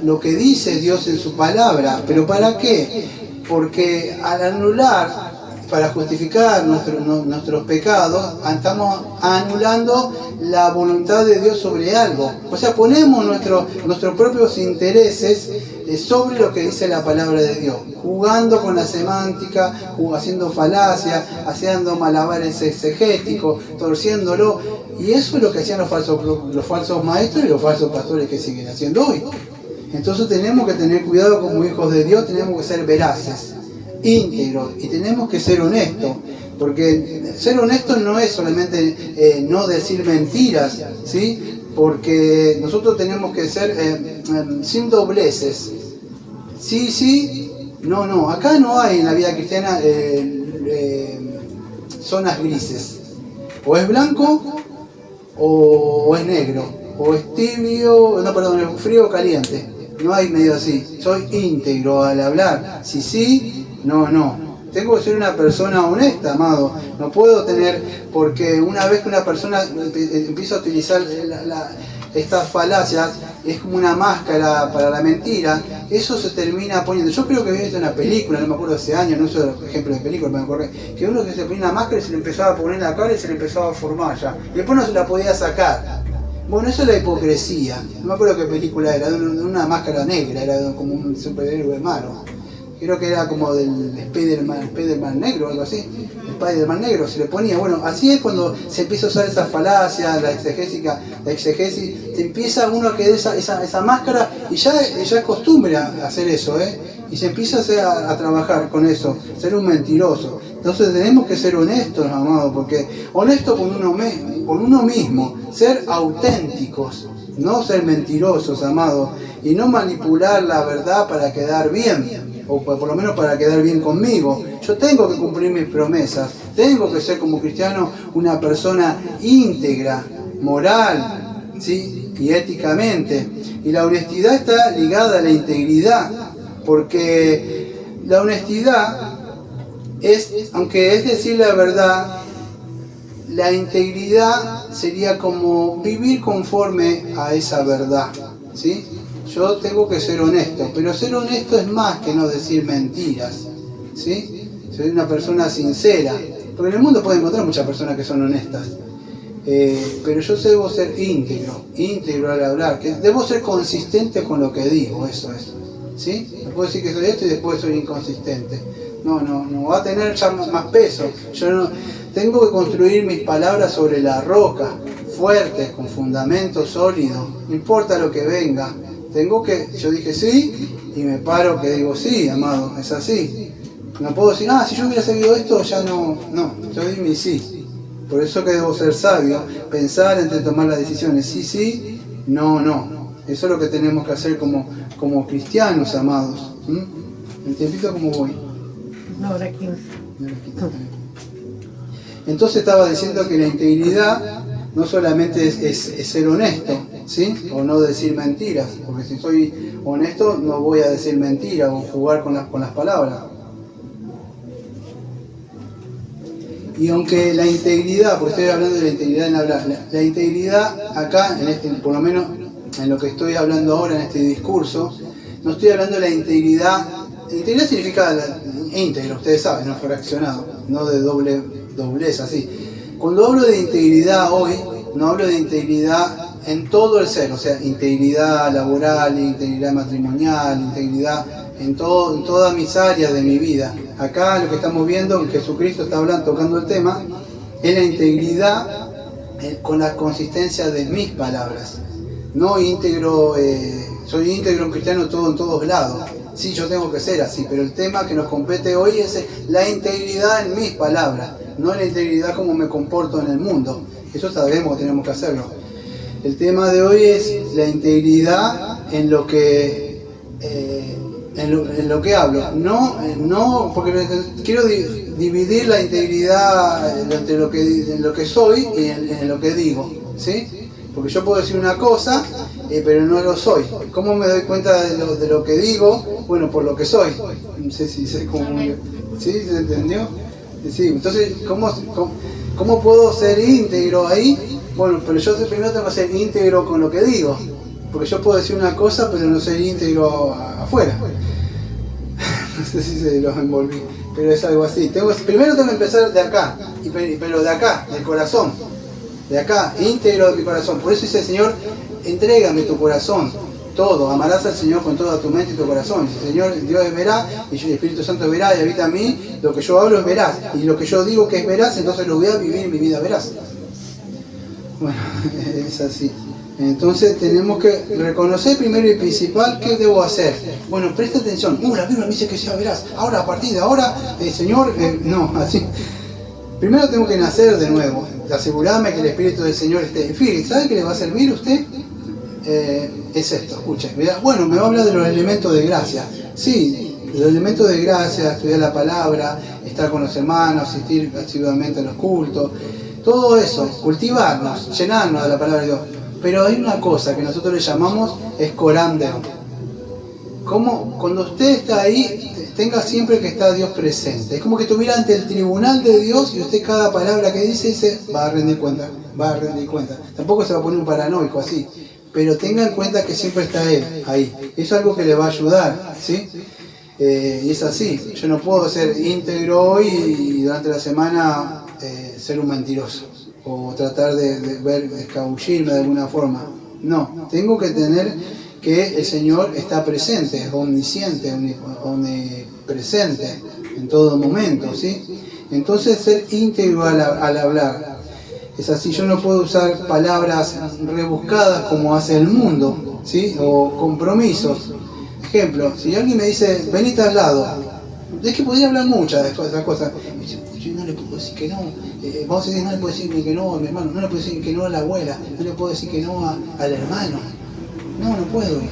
lo que dice Dios en su palabra. ¿Pero para qué? Porque al anular, para justificar nuestros pecados, estamos anulando la voluntad de Dios sobre algo. O sea, ponemos nuestros propios intereses sobre lo que dice la palabra de Dios, jugando con la semántica, haciendo falacia, haciendo malabares exegéticos, torciéndolo. Y eso es lo que hacían los falsos maestros y los falsos pastores que siguen haciendo hoy. Entonces tenemos que tener cuidado como hijos de Dios, tenemos que ser veraces, íntegros, y tenemos que ser honestos, porque ser honestos no es solamente no decir mentiras, ¿sí? Porque nosotros tenemos que ser sin dobleces. Sí, no. Acá no hay en la vida cristiana zonas grises. O es blanco o es negro, o es tibio, es frío o caliente. no hay medio así. Soy íntegro al hablar. Si sí, no, no. Tengo que ser una persona honesta, amado. No puedo tener, porque una vez que una persona empieza a utilizar estas falacias, es como una máscara para la mentira, eso se termina poniendo. Yo creo que vi esto en una película, no me acuerdo hace años, no uso ejemplo de película, me acuerdo, que uno que se ponía una máscara y se le empezaba a poner en la cara y se le empezaba a formar ya. Y después no se la podía sacar. Bueno, eso es la hipocresía. No me acuerdo qué película era, de una máscara negra, era como un superhéroe malo. Creo que era como del Spider-Man negro o algo así. El Spider-Man negro se le ponía. Bueno, así es cuando se empieza a usar esas falacias, la exegesis, te empieza uno a querer esa máscara y ya es costumbre hacer eso, y se empieza a trabajar con eso, ser un mentiroso. Entonces tenemos que ser honestos, amados, porque honestos con uno mismo, ser auténticos, no ser mentirosos, amados, y no manipular la verdad para quedar bien. O por lo menos para quedar bien conmigo. Yo tengo que cumplir mis promesas, tengo que ser como cristiano una persona íntegra, moral, ¿sí? Y éticamente. Y la honestidad está ligada a la integridad, porque la honestidad es, aunque es decir la verdad, la integridad sería como vivir conforme a esa verdad, ¿sí? Yo tengo que ser honesto, pero ser honesto es más que no decir mentiras, ¿sí? Soy una persona sincera, porque en el mundo puede encontrar muchas personas que son honestas, pero yo debo ser íntegro al hablar, que debo ser consistente con lo que digo, eso es, ¿sí? No puedo decir que soy esto y después soy inconsistente, no va a tener ya más peso. Yo no, tengo que construir mis palabras sobre la roca, fuertes, con fundamento sólido, no importa lo que venga. Yo dije sí y me paro que digo sí, amado, es así. No puedo decir, si yo hubiera seguido esto ya no, yo di mi sí. Por eso que debo ser sabio, pensar entre tomar las decisiones, sí, no. Eso es lo que tenemos que hacer como cristianos, amados. ¿El tiempito cómo voy? Una hora 15. Entonces estaba diciendo que la integridad no solamente es ser honesto, ¿sí? O no decir mentiras, porque si soy honesto no voy a decir mentiras o jugar con las palabras. Y aunque la integridad, porque estoy hablando de la integridad en hablar, la integridad acá, por lo menos en lo que estoy hablando ahora en este discurso, no estoy hablando de la integridad. Integridad significa íntegro, ustedes saben, no fraccionado, no de doblez así. Cuando hablo de integridad hoy, no hablo de integridad en todo el ser, o sea, integridad laboral, integridad matrimonial, integridad en todas mis áreas de mi vida. Acá lo que estamos viendo, Jesucristo está tocando el tema, es la integridad con la consistencia de mis palabras. No íntegro, soy íntegro cristiano en todos lados. Sí, yo tengo que ser así, pero el tema que nos compete hoy es la integridad en mis palabras, no la integridad como me comporto en el mundo. Eso sabemos que tenemos que hacerlo. El tema de hoy es la integridad en lo que hablo. No, porque quiero dividir la integridad entre lo que soy y en lo que digo, ¿sí? Porque yo puedo decir una cosa, pero no lo soy. ¿Cómo me doy cuenta de lo que digo? Bueno, por lo que soy. No sé si sé cómo... ¿Sí? ¿Se entendió? Sí, entonces, ¿cómo puedo ser íntegro ahí? Bueno, pero yo primero tengo que ser íntegro con lo que digo. Porque yo puedo decir una cosa, pero no ser íntegro afuera. No sé si se los envolví, pero es algo así. Primero tengo que empezar de acá, pero de acá, del corazón. De acá, íntegro de mi corazón. Por eso dice el Señor, entrégame tu corazón, todo. Amarás al Señor con toda tu mente y tu corazón. El Señor, Dios es veraz, y el Espíritu Santo es veraz, y habita en mí. Lo que yo hablo es veraz, y lo que yo digo que es veraz, entonces lo voy a vivir en mi vida veraz. Bueno, es así. Entonces tenemos que reconocer primero y principal qué debo hacer. Bueno, presta atención. La Biblia me dice que sea veraz. Ahora, a partir de ahora, Señor, no, así. Primero tengo que nacer de nuevo, asegurarme que el Espíritu del Señor esté. Fíjate, ¿sabe qué le va a servir a usted? Es esto, escuchen. Bueno, me va a hablar de los elementos de gracia. Sí, los elementos de gracia, estudiar la palabra, estar con los hermanos, asistir asiduamente a los cultos. Todo eso, cultivarnos, llenarnos de la palabra de Dios. Pero hay una cosa que nosotros le llamamos Escorán Deo. como cuando usted está ahí, tenga siempre que está Dios presente. Es como que estuviera ante el tribunal de Dios y usted cada palabra que dice, va a rendir cuenta, va a rendir cuenta. Tampoco se va a poner un paranoico así, pero tenga en cuenta que siempre está Él ahí. Es algo que le va a ayudar, ¿sí? Y es así. Yo no puedo ser íntegro hoy y durante la semana ser un mentiroso o tratar de escabullirme de alguna forma. No, tengo que tener que el Señor está presente, es omnisciente, omnipresente en todo momento, ¿sí? Entonces ser íntegro al hablar. Es así, yo no puedo usar palabras rebuscadas como hace el mundo, ¿sí? O compromisos. Ejemplo, si alguien me dice, venite al lado, es que podría hablar muchas de esas cosas. Yo no le puedo decir que no, vamos a decir, no le puedo decir que no a mi hermano, no le puedo decir que no a la abuela, no le puedo decir que no al hermano. No puedo ir.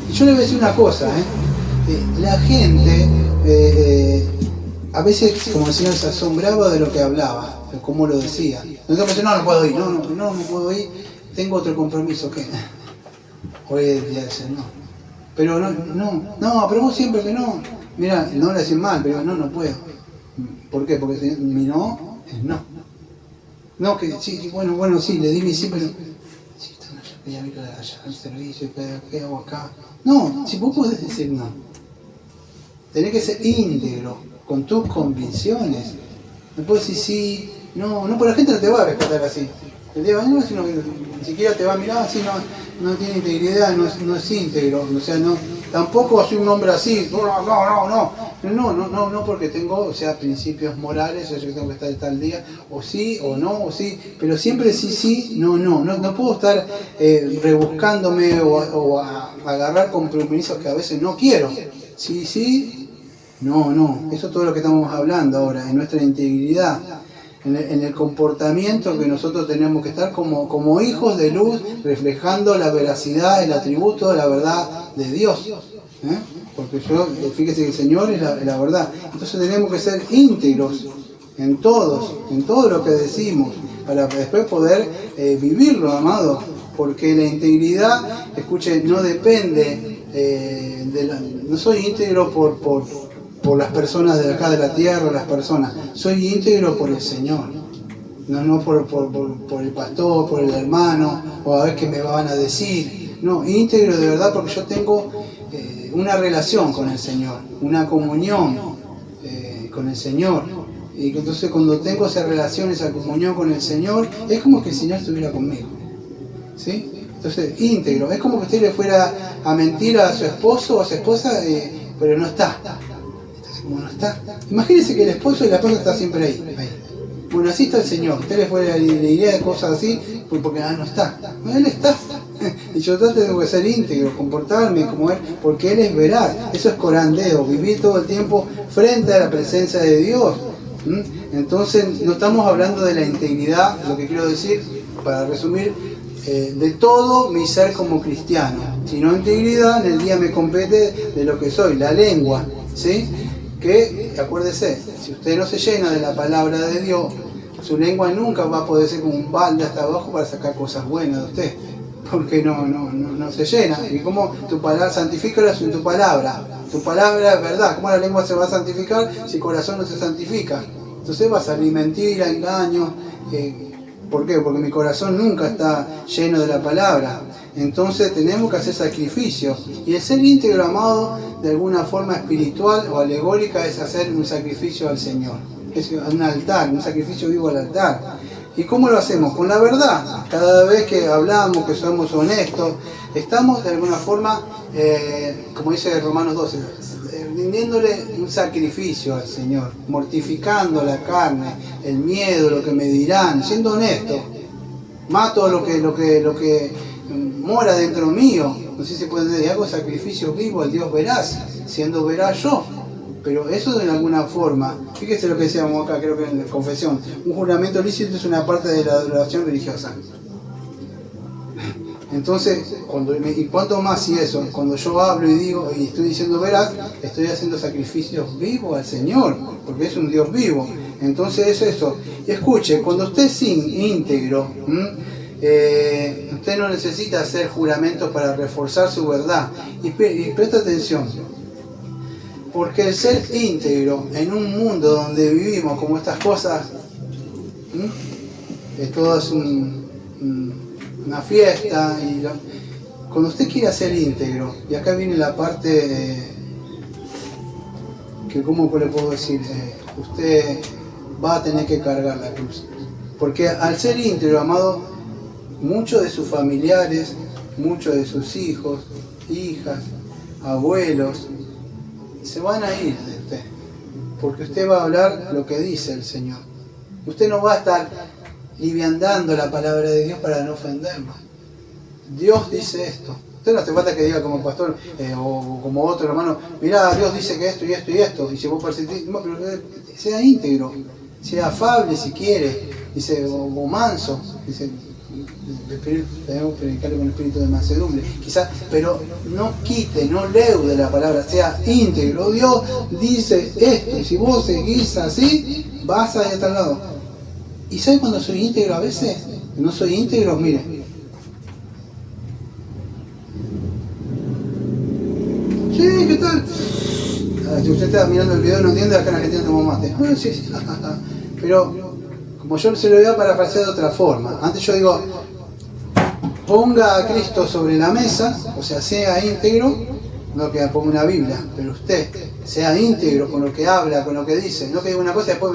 Y yo le voy a decir una cosa, la gente a veces, como el Señor se asombraba de lo que hablaba, de cómo lo decía. Entonces, no puedo ir, no puedo ir, tengo otro compromiso que hoy es el día del Señor. Pero pero vos siempre que no. Mira, no le decís mal, pero no puedo. ¿Por qué? Porque mi no es no. No, que sí, bueno, sí, le di mi sí, pero sí, voy a ir allá al servicio, ¿qué hago acá? No, si vos podés decir no. Tenés que ser íntegro con tus convicciones. No puedes decir sí, no, porque la gente no te va a respetar así. El día de mañana ni siquiera te va a mirar así, no tiene integridad, no es íntegro, o sea, tampoco soy un hombre así, no, porque tengo, principios morales, yo tengo que estar tal día, o sí, o sí, pero siempre sí, no puedo estar rebuscándome o agarrar compromisos que a veces no quiero, sí, no, eso es todo lo que estamos hablando ahora, en nuestra integridad. En el comportamiento que nosotros tenemos que estar como hijos de luz, reflejando la veracidad, el atributo de la verdad de Dios. Porque fíjese que el Señor es la verdad. Entonces tenemos que ser íntegros en todo lo que decimos, para después poder vivirlo, amado. Porque la integridad, escuche, no depende no soy íntegro por las personas de acá de la tierra, las personas. Soy íntegro por el Señor. No por el pastor, por el hermano, o a ver qué me van a decir. No, íntegro de verdad porque yo tengo una relación con el Señor, una comunión con el Señor. Y entonces cuando tengo esa relación, esa comunión con el Señor, es como que el Señor estuviera conmigo. ¿Sí? Entonces, íntegro. Es como que usted le fuera a mentir a su esposo o a su esposa, pero no está. Como no está. Imagínense que el esposo y la esposa están siempre ahí. Bueno, así está el Señor. Usted le diría cosas así porque no está. No, Él está. Y yo tengo que ser íntegro, comportarme como Él, porque Él es veraz. Eso es corandeo, vivir todo el tiempo frente a la presencia de Dios. Entonces, no estamos hablando de la integridad, lo que quiero decir, para resumir, de todo mi ser como cristiano, sino integridad en el día me compete de lo que soy, la lengua, ¿sí? Que, acuérdese, si usted no se llena de la palabra de Dios, su lengua nunca va a poder ser como un balde hasta abajo para sacar cosas buenas de usted, porque no se llena. Y como tu palabra, santifícala en tu palabra es verdad. ¿Cómo la lengua se va a santificar si el corazón no se santifica? Entonces va a salir mentira, engaño. ¿Por qué? Porque mi corazón nunca está lleno de la palabra. Entonces tenemos que hacer sacrificios. Y el ser íntegro, amado, de alguna forma espiritual o alegórica, es hacer un sacrificio al Señor. Es un altar, un sacrificio vivo al altar. ¿Y cómo lo hacemos? Con la verdad. Cada vez que hablamos, que somos honestos, estamos de alguna forma, como dice Romanos 12, rindiéndole un sacrificio al Señor, mortificando la carne, el miedo, lo que me dirán, siendo honesto. Mato lo que mora dentro mío. No sé si se puede decir, hago sacrificio vivo al Dios veraz, siendo veraz yo. Pero eso de alguna forma, fíjese lo que decíamos acá, creo que en la confesión, un juramento lícito es una parte de la adoración religiosa. Entonces, y cuanto más si eso, cuando yo hablo y digo y estoy diciendo veraz, estoy haciendo sacrificios vivos al Señor, porque es un Dios vivo. Entonces es eso. Y escuche, cuando usted es íntegro, Usted no necesita hacer juramentos para reforzar su verdad. Y presta atención, porque el ser íntegro en un mundo donde vivimos como estas cosas, todo es una fiesta, cuando usted quiera ser íntegro, y acá viene la parte que, ¿cómo le puedo decir? Usted va a tener que cargar la cruz. Porque al ser íntegro, amado, muchos de sus familiares, muchos de sus hijos, hijas, abuelos, se van a ir de usted. Porque usted va a hablar lo que dice el Señor. Usted no va a estar liviandando la palabra de Dios para no ofenderlo. Dios dice esto. Usted no hace falta que diga como pastor o como otro hermano, mirá, Dios dice que esto y esto y esto. Y si vos persistís, no, pero sea íntegro, sea afable si quiere, dice, o manso, dice, debemos predicarle con espíritu de mansedumbre, quizás, pero no quite, no leude la palabra, sea íntegro. Dios dice esto, y si vos seguís así, vas a ir a tal lado. ¿Y sabes cuando soy íntegro a veces? No soy íntegro, mire. Sí, ¿qué tal? Si usted está mirando el video no entiende, acá en Argentina tomamos mate. Sí. Pero como yo se lo voy a parafrasear de otra forma. Antes yo digo, ponga a Cristo sobre la mesa, o sea, sea íntegro, no que ponga una Biblia, pero usted sea íntegro con lo que habla, con lo que dice. No que diga una cosa y después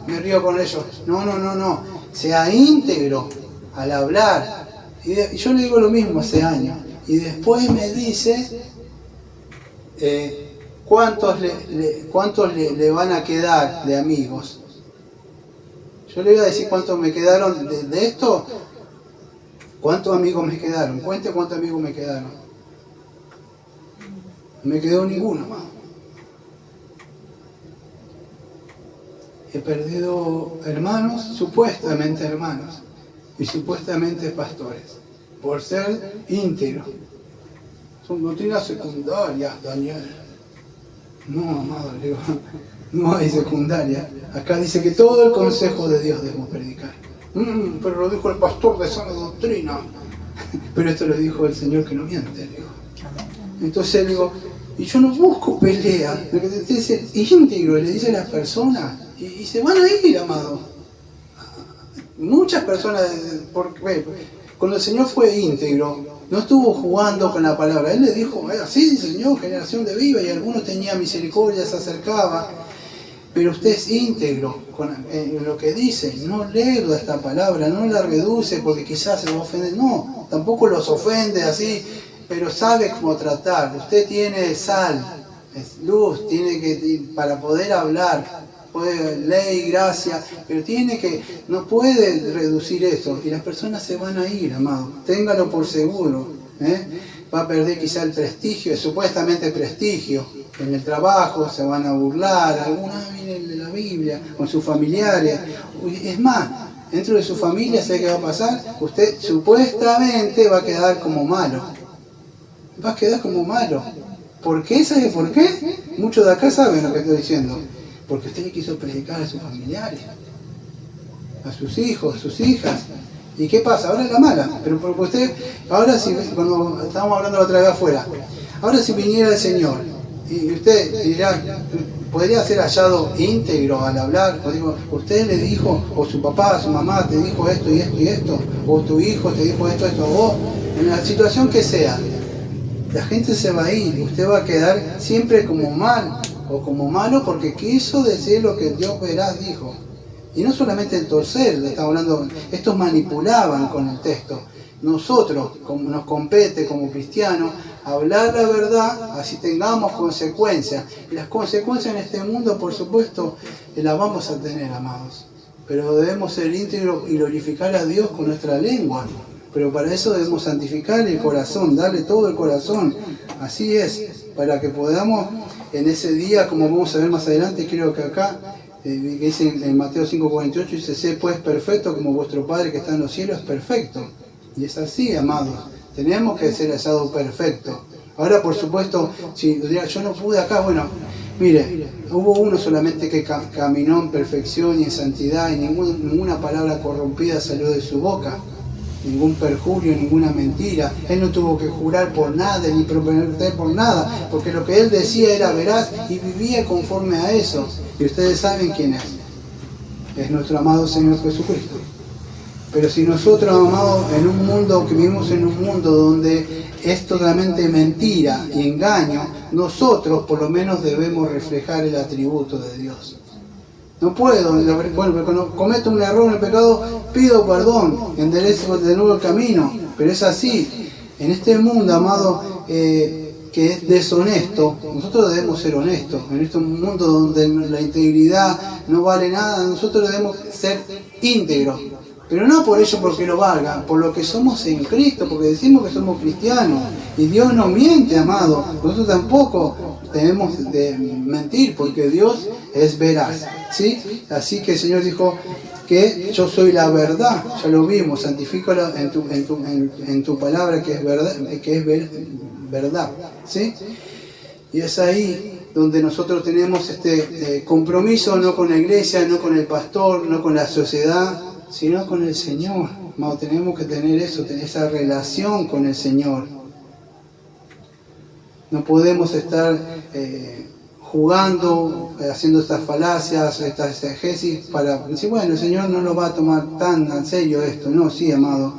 me río con ellos. No. Sea íntegro al hablar. Y yo le digo lo mismo hace años. Y después me dice cuántos le van a quedar de amigos. Yo le voy a decir cuántos me quedaron de esto. ¿Cuántos amigos me quedaron? Cuente cuántos amigos me quedaron. No me quedó ninguno más. He perdido hermanos, supuestamente hermanos, y supuestamente pastores, por ser íntegro. Son doctrinas secundarias, Daniel. No, amado, digo, no hay secundaria. Acá dice que todo el consejo de Dios debemos predicar. Pero lo dijo el pastor de sana doctrina. Pero esto lo dijo el Señor que no miente, digo. Entonces digo, y yo no busco pelea. Lo que te dice es íntegro, y le dice a las personas, y se van a ir, amado. Muchas personas, cuando el Señor fue íntegro, no estuvo jugando con la palabra. Él le dijo, así Señor, generación de viva, y algunos tenían misericordia, se acercaba. Pero usted es íntegro en lo que dice, no leuda esta palabra, no la reduce porque quizás se va a ofender. No, tampoco los ofende así, pero sabe cómo tratar. Usted tiene sal, es luz, tiene que, para poder hablar, ley, gracia, pero no puede reducir eso, y las personas se van a ir, amado, téngalo por seguro, va a perder quizá el prestigio, supuestamente prestigio, en el trabajo, se van a burlar, algunas vienen de la Biblia, con sus familiares, es más, dentro de su familia, ¿sabe qué va a pasar? Usted supuestamente va a quedar como malo, ¿por qué? ¿Sabe por qué? Muchos de acá saben lo que estoy diciendo. Porque usted le quiso predicar a sus familiares, a sus hijos, a sus hijas. ¿Y qué pasa? Ahora es la mala. Pero porque usted, ahora si, cuando estábamos hablando la otra vez afuera, ahora si viniera el Señor, y usted dirá, podría ser hallado íntegro al hablar, o digo, usted le dijo, o su papá, su mamá te dijo esto y esto y esto, o tu hijo te dijo esto, o vos, en la situación que sea, la gente se va a ir, y usted va a quedar siempre como mal, o como malo porque quiso decir lo que Dios veraz dijo. Y no solamente el torcer, le estamos hablando, estos manipulaban con el texto. Nosotros, como nos compete como cristianos, hablar la verdad, así tengamos consecuencias. Y las consecuencias en este mundo, por supuesto, las vamos a tener, amados. Pero debemos ser íntegros y glorificar a Dios con nuestra lengua. Pero para eso debemos santificar el corazón, darle todo el corazón. Así es, para que podamos en ese día, como vamos a ver más adelante, creo que acá, que dice en Mateo 5:48, dice, sé pues perfecto como vuestro Padre que está en los cielos es perfecto. Y es así, amados, tenemos que ser hallados perfectos. Ahora, por supuesto, si diría, yo no pude acá, bueno, mire, hubo uno solamente que caminó en perfección y en santidad y ninguna palabra corrompida salió de su boca, ningún perjurio, ninguna mentira. Él no tuvo que jurar por nada ni prometer por nada, porque lo que él decía era veraz y vivía conforme a eso. Y ustedes saben quién es nuestro amado Señor Jesucristo. Pero si nosotros, amados, vivimos en un mundo donde es totalmente mentira y engaño, nosotros por lo menos debemos reflejar el atributo de Dios. No puedo, bueno, cuando cometo un error, un pecado, pido perdón, enderezo de nuevo el camino, pero es así. En este mundo, amado, que es deshonesto, nosotros debemos ser honestos. En este mundo donde la integridad no vale nada, nosotros debemos ser íntegros. Pero no por ello porque lo valga, por lo que somos en Cristo, porque decimos que somos cristianos. Y Dios no miente, amado. Nosotros tampoco debemos de mentir, porque Dios es veraz, ¿sí? Así que el Señor dijo que yo soy la verdad, ya lo vimos, santifícalo en tu palabra que es verdad, ¿sí? Y es ahí donde nosotros tenemos este compromiso, no con la iglesia, no con el pastor, no con la sociedad, sino con el Señor. Amado, tenemos que tener eso, tener esa relación con el Señor. No podemos estar jugando, haciendo estas falacias, estas exégesis para decir, bueno, el Señor no lo va a tomar tan en serio esto. No, sí, amado.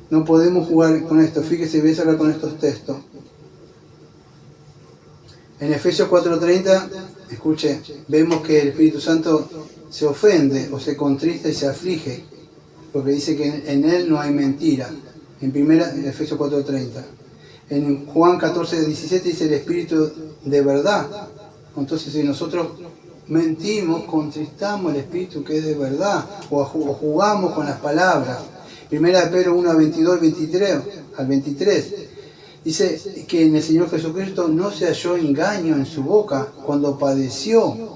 No podemos jugar con esto. Fíjese, voy a cerrar con estos textos. En Efesios 4:30, escuche, vemos que el Espíritu Santo se ofende o se contrista y se aflige, porque dice que en Él no hay mentira. En Efesios 4:30. En Juan 14:17 dice el Espíritu de verdad. Entonces, si nosotros mentimos, contristamos el Espíritu que es de verdad, o jugamos con las palabras. Primera de Pedro 1:22 al 23. Dice que en el Señor Jesucristo no se halló engaño en su boca cuando padeció.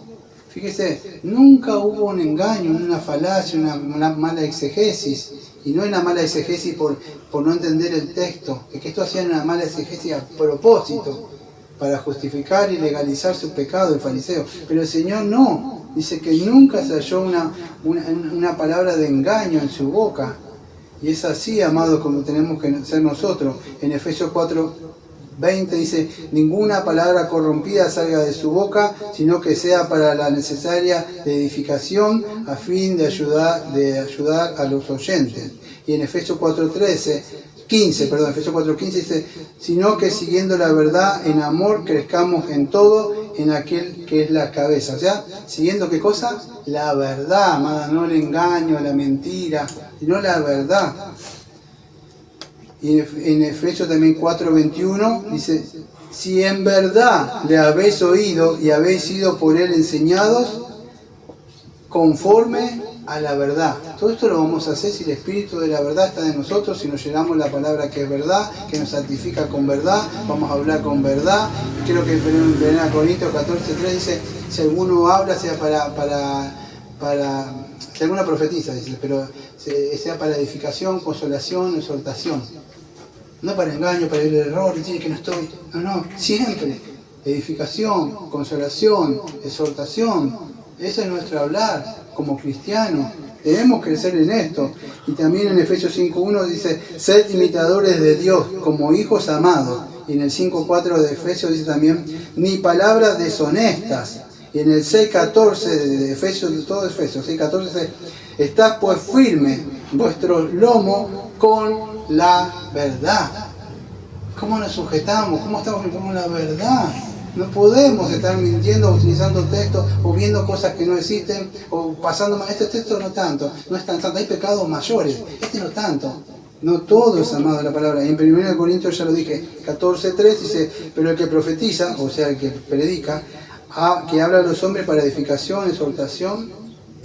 Fíjese, nunca hubo un engaño, una falacia, una mala exegesis. Y no es una mala exegesis por no entender el texto. Es que esto hacía una mala exegesis a propósito, para justificar y legalizar su pecado, el fariseo. Pero el Señor no. Dice que nunca se halló una palabra de engaño en su boca. Y es así, amados, como tenemos que ser nosotros. En Efesios 4:20 dice, ninguna palabra corrompida salga de su boca, sino que sea para la necesaria de edificación, a fin de ayudar a los oyentes. Y en Efesios 4:15 dice, sino que siguiendo la verdad en amor crezcamos en todo en aquel que es la cabeza. O sea, siguiendo ¿qué cosa? La verdad, amada, no el engaño, la mentira, sino la verdad. Y en Efesios también 4:21 dice, si en verdad le habéis oído y habéis sido por él enseñados conforme a la verdad. Todo esto lo vamos a hacer si el Espíritu de la verdad está en nosotros, si nos llenamos la palabra que es verdad, que nos santifica con verdad, vamos a hablar con verdad. Y creo que en 1 Corintios 14:3 dice, si alguno habla sea para si alguna profetiza, dice, pero sea para edificación, consolación, exhortación. No para engaño, para el error, decir que no estoy. No, siempre. Edificación, consolación, exhortación. Ese es nuestro hablar como cristianos. Debemos crecer en esto. Y también en Efesios 5:1 dice, sed imitadores de Dios como hijos amados. Y en el 5:4 de Efesios dice también, ni palabras deshonestas. Y en el 6:14 de Efesios, todo Efesios 6:14 dice, estad pues firme vuestro lomo con la verdad. ¿Cómo nos sujetamos? ¿Cómo estamos con la verdad? No podemos estar mintiendo, utilizando textos o viendo cosas que no existen o pasando mal. Este texto no tanto, no es tan santo, hay pecados mayores, este no tanto. No todo es amado la palabra. Y en 1 Corintios ya lo dije, 14:3 dice, pero el que profetiza, o sea el que predica, que habla a los hombres para edificación, exhortación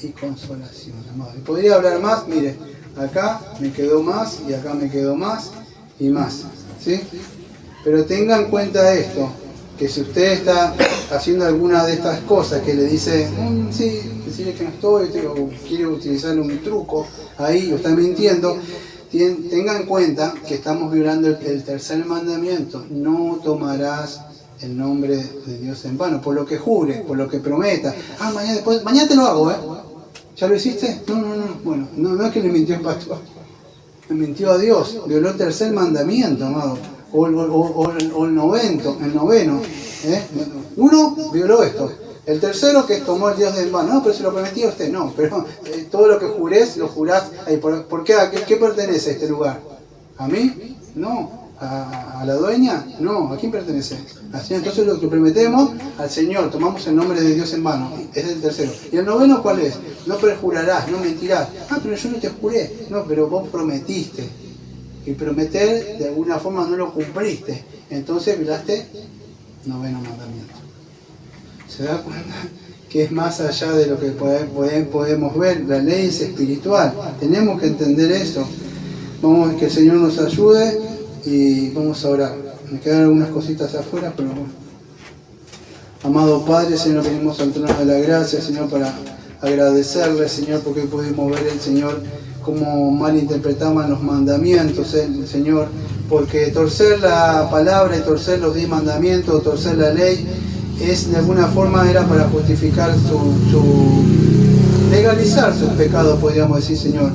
y consolación, amado. Y podría hablar más, mire, acá me quedó más y acá me quedó más y más, ¿sí? Pero tenga en cuenta esto, que si usted está haciendo alguna de estas cosas que le dice, sí, decirle que no estoy, o quiere utilizar un truco ahí, o está mintiendo, tengan en cuenta que estamos violando el tercer mandamiento. No tomarás el nombre de Dios en vano, por lo que jures, por lo que prometas. Mañana te lo hago, ¿eh? ¿Ya lo hiciste? No. Bueno, no es que le mintió el pastor. Le mintió a Dios. Violó el tercer mandamiento, amado. O el noveno. Uno violó esto. El tercero que tomó el Dios en vano. No, pero se lo prometí a usted. No, pero todo lo que jurés, lo jurás. ¿Por qué? ¿A qué pertenece este lugar? ¿A mí? No. ¿A la dueña? No. ¿A quién pertenece? Así, entonces lo que prometemos al Señor, tomamos el nombre de Dios en vano. Es el tercero. ¿Y el noveno cuál es? No perjurarás, no mentirás. Pero yo no te juré. No, pero vos prometiste. Y prometer de alguna forma no lo cumpliste. Entonces violaste noveno mandamiento. ¿Se da cuenta? Que es más allá de lo que podemos ver. La ley es espiritual. Tenemos que entender eso. Vamos, que el Señor nos ayude y vamos a orar. Me quedan algunas cositas afuera, pero bueno. Amado Padre, Señor, venimos al trono de la gracia, Señor, para agradecerle, Señor, porque pudimos ver el Señor cómo malinterpretaban los mandamientos, Señor, porque torcer la palabra y torcer los 10 mandamientos, torcer la ley, es de alguna forma era para justificar legalizar sus pecados, podríamos decir, Señor.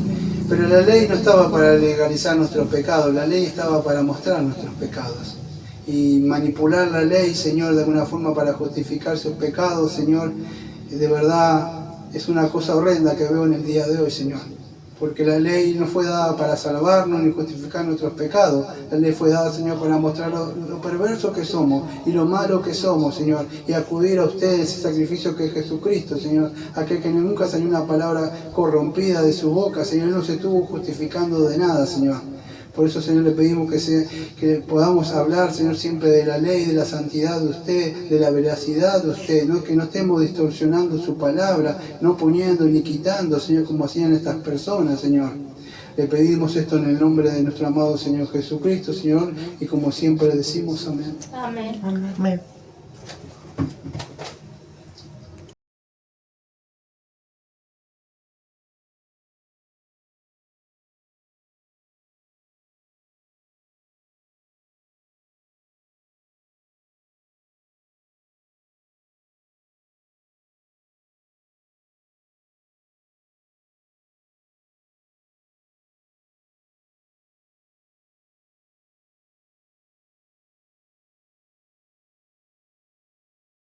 Pero la ley no estaba para legalizar nuestros pecados, la ley estaba para mostrar nuestros pecados. Y manipular la ley, Señor, de alguna forma para justificar sus pecados, Señor, de verdad es una cosa horrenda que veo en el día de hoy, Señor. Porque la ley no fue dada para salvarnos ni justificar nuestros pecados. La ley fue dada, Señor, para mostrar lo perversos que somos y lo malo que somos, Señor. Y acudir a usted, ese sacrificio que es Jesucristo, Señor. Aquel que nunca salió una palabra corrompida de su boca, Señor. No se estuvo justificando de nada, Señor. Por eso, Señor, le pedimos que podamos hablar, Señor, siempre de la ley, de la santidad de usted, de la veracidad de usted, ¿no? Que no estemos distorsionando su palabra, no poniendo ni quitando, Señor, como hacían estas personas, Señor. Le pedimos esto en el nombre de nuestro amado Señor Jesucristo, Señor, y como siempre le decimos amén. Amén. Amén.